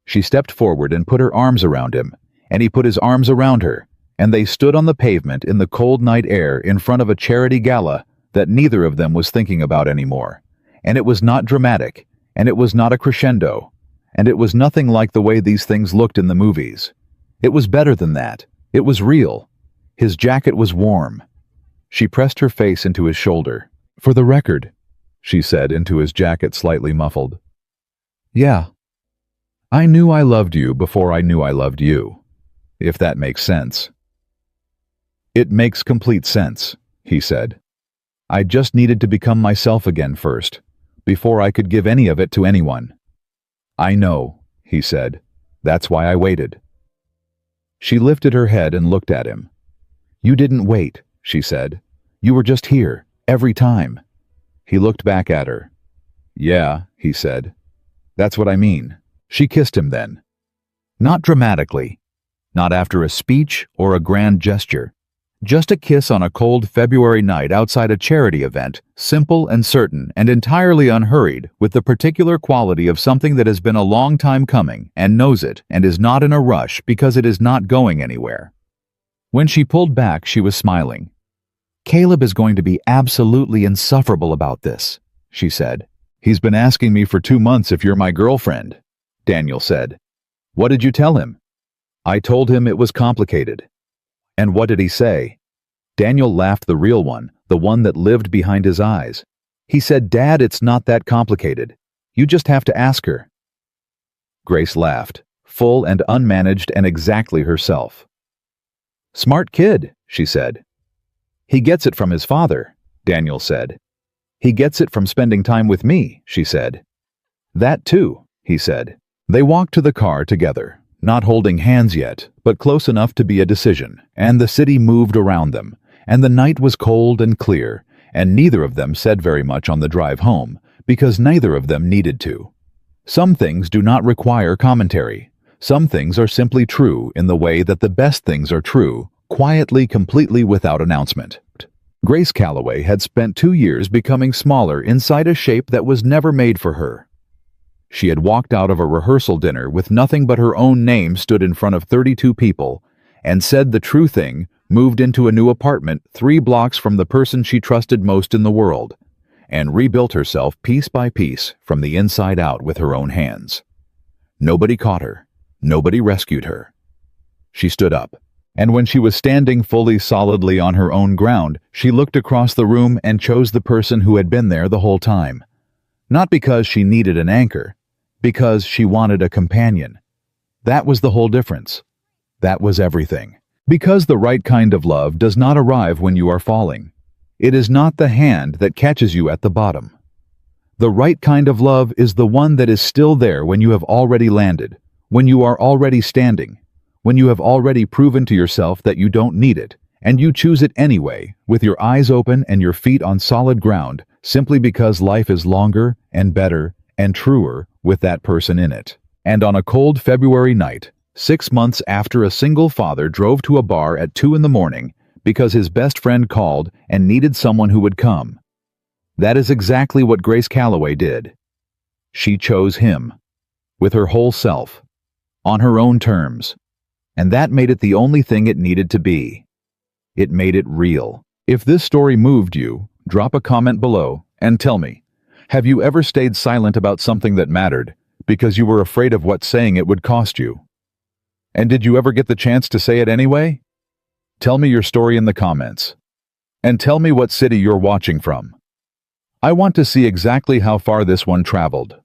She stepped forward and put her arms around him, and he put his arms around her, and they stood on the pavement in the cold night air in front of a charity gala that neither of them was thinking about anymore. And it was not dramatic, and it was not a crescendo, and it was nothing like the way these things looked in the movies. It was better than that. It was real. His jacket was warm. She pressed her face into his shoulder. For the record, she said into his jacket, slightly muffled. Yeah. I knew I loved you before I knew I loved you, if that makes sense. It makes complete sense, he said. I just needed to become myself again first, before I could give any of it to anyone. I know, he said. That's why I waited. She lifted her head and looked at him. You didn't wait, she said. You were just here, every time. He looked back at her. Yeah, he said. That's what I mean. She kissed him then. Not dramatically. Not after a speech or a grand gesture. Just a kiss on a cold February night outside a charity event, simple and certain and entirely unhurried, with the particular quality of something that has been a long time coming and knows it and is not in a rush because it is not going anywhere. When she pulled back, she was smiling. Caleb is going to be absolutely insufferable about this, she said. He's been asking me for 2 months if you're my girlfriend, Daniel said. What did you tell him? I told him it was complicated. And what did he say? Daniel laughed, the real one, the one that lived behind his eyes. He said, Dad, it's not that complicated. You just have to ask her. Grace laughed, full and unmanaged and exactly herself. Smart kid, she said. He gets it from his father, Daniel said. He gets it from spending time with me, she said. That too, he said. They walked to the car together, not holding hands yet, but close enough to be a decision, and the city moved around them, and the night was cold and clear, and neither of them said very much on the drive home, because neither of them needed to. Some things do not require commentary. Some things are simply true in the way that the best things are true, quietly, completely without announcement. Grace Calloway had spent 2 years becoming smaller inside a shape that was never made for her. She had walked out of a rehearsal dinner with nothing but her own name stood in front of 32 people, and said the true thing, moved into a new apartment 3 blocks from the person she trusted most in the world, and rebuilt herself piece by piece from the inside out with her own hands. Nobody caught her. Nobody rescued her. She stood up, and when she was standing fully solidly on her own ground, she looked across the room and chose the person who had been there the whole time. Not because she needed an anchor, because she wanted a companion. That was the whole difference. That was everything. Because the right kind of love does not arrive when you are falling. It is not the hand that catches you at the bottom. The right kind of love is the one that is still there when you have already landed, when you are already standing, when you have already proven to yourself that you don't need it, and you choose it anyway, with your eyes open and your feet on solid ground, simply because life is longer and better and truer with that person in it. And on a cold February night, 6 months after a single father drove to a bar at 2 a.m, because his best friend called and needed someone who would come. That is exactly what Grace Calloway did. She chose him, with her whole self, on her own terms, and that made it the only thing it needed to be. It made it real. If this story moved you, drop a comment below and tell me, have you ever stayed silent about something that mattered because you were afraid of what saying it would cost you? And did you ever get the chance to say it anyway? Tell me your story in the comments. And tell me what city you're watching from. I want to see exactly how far this one traveled.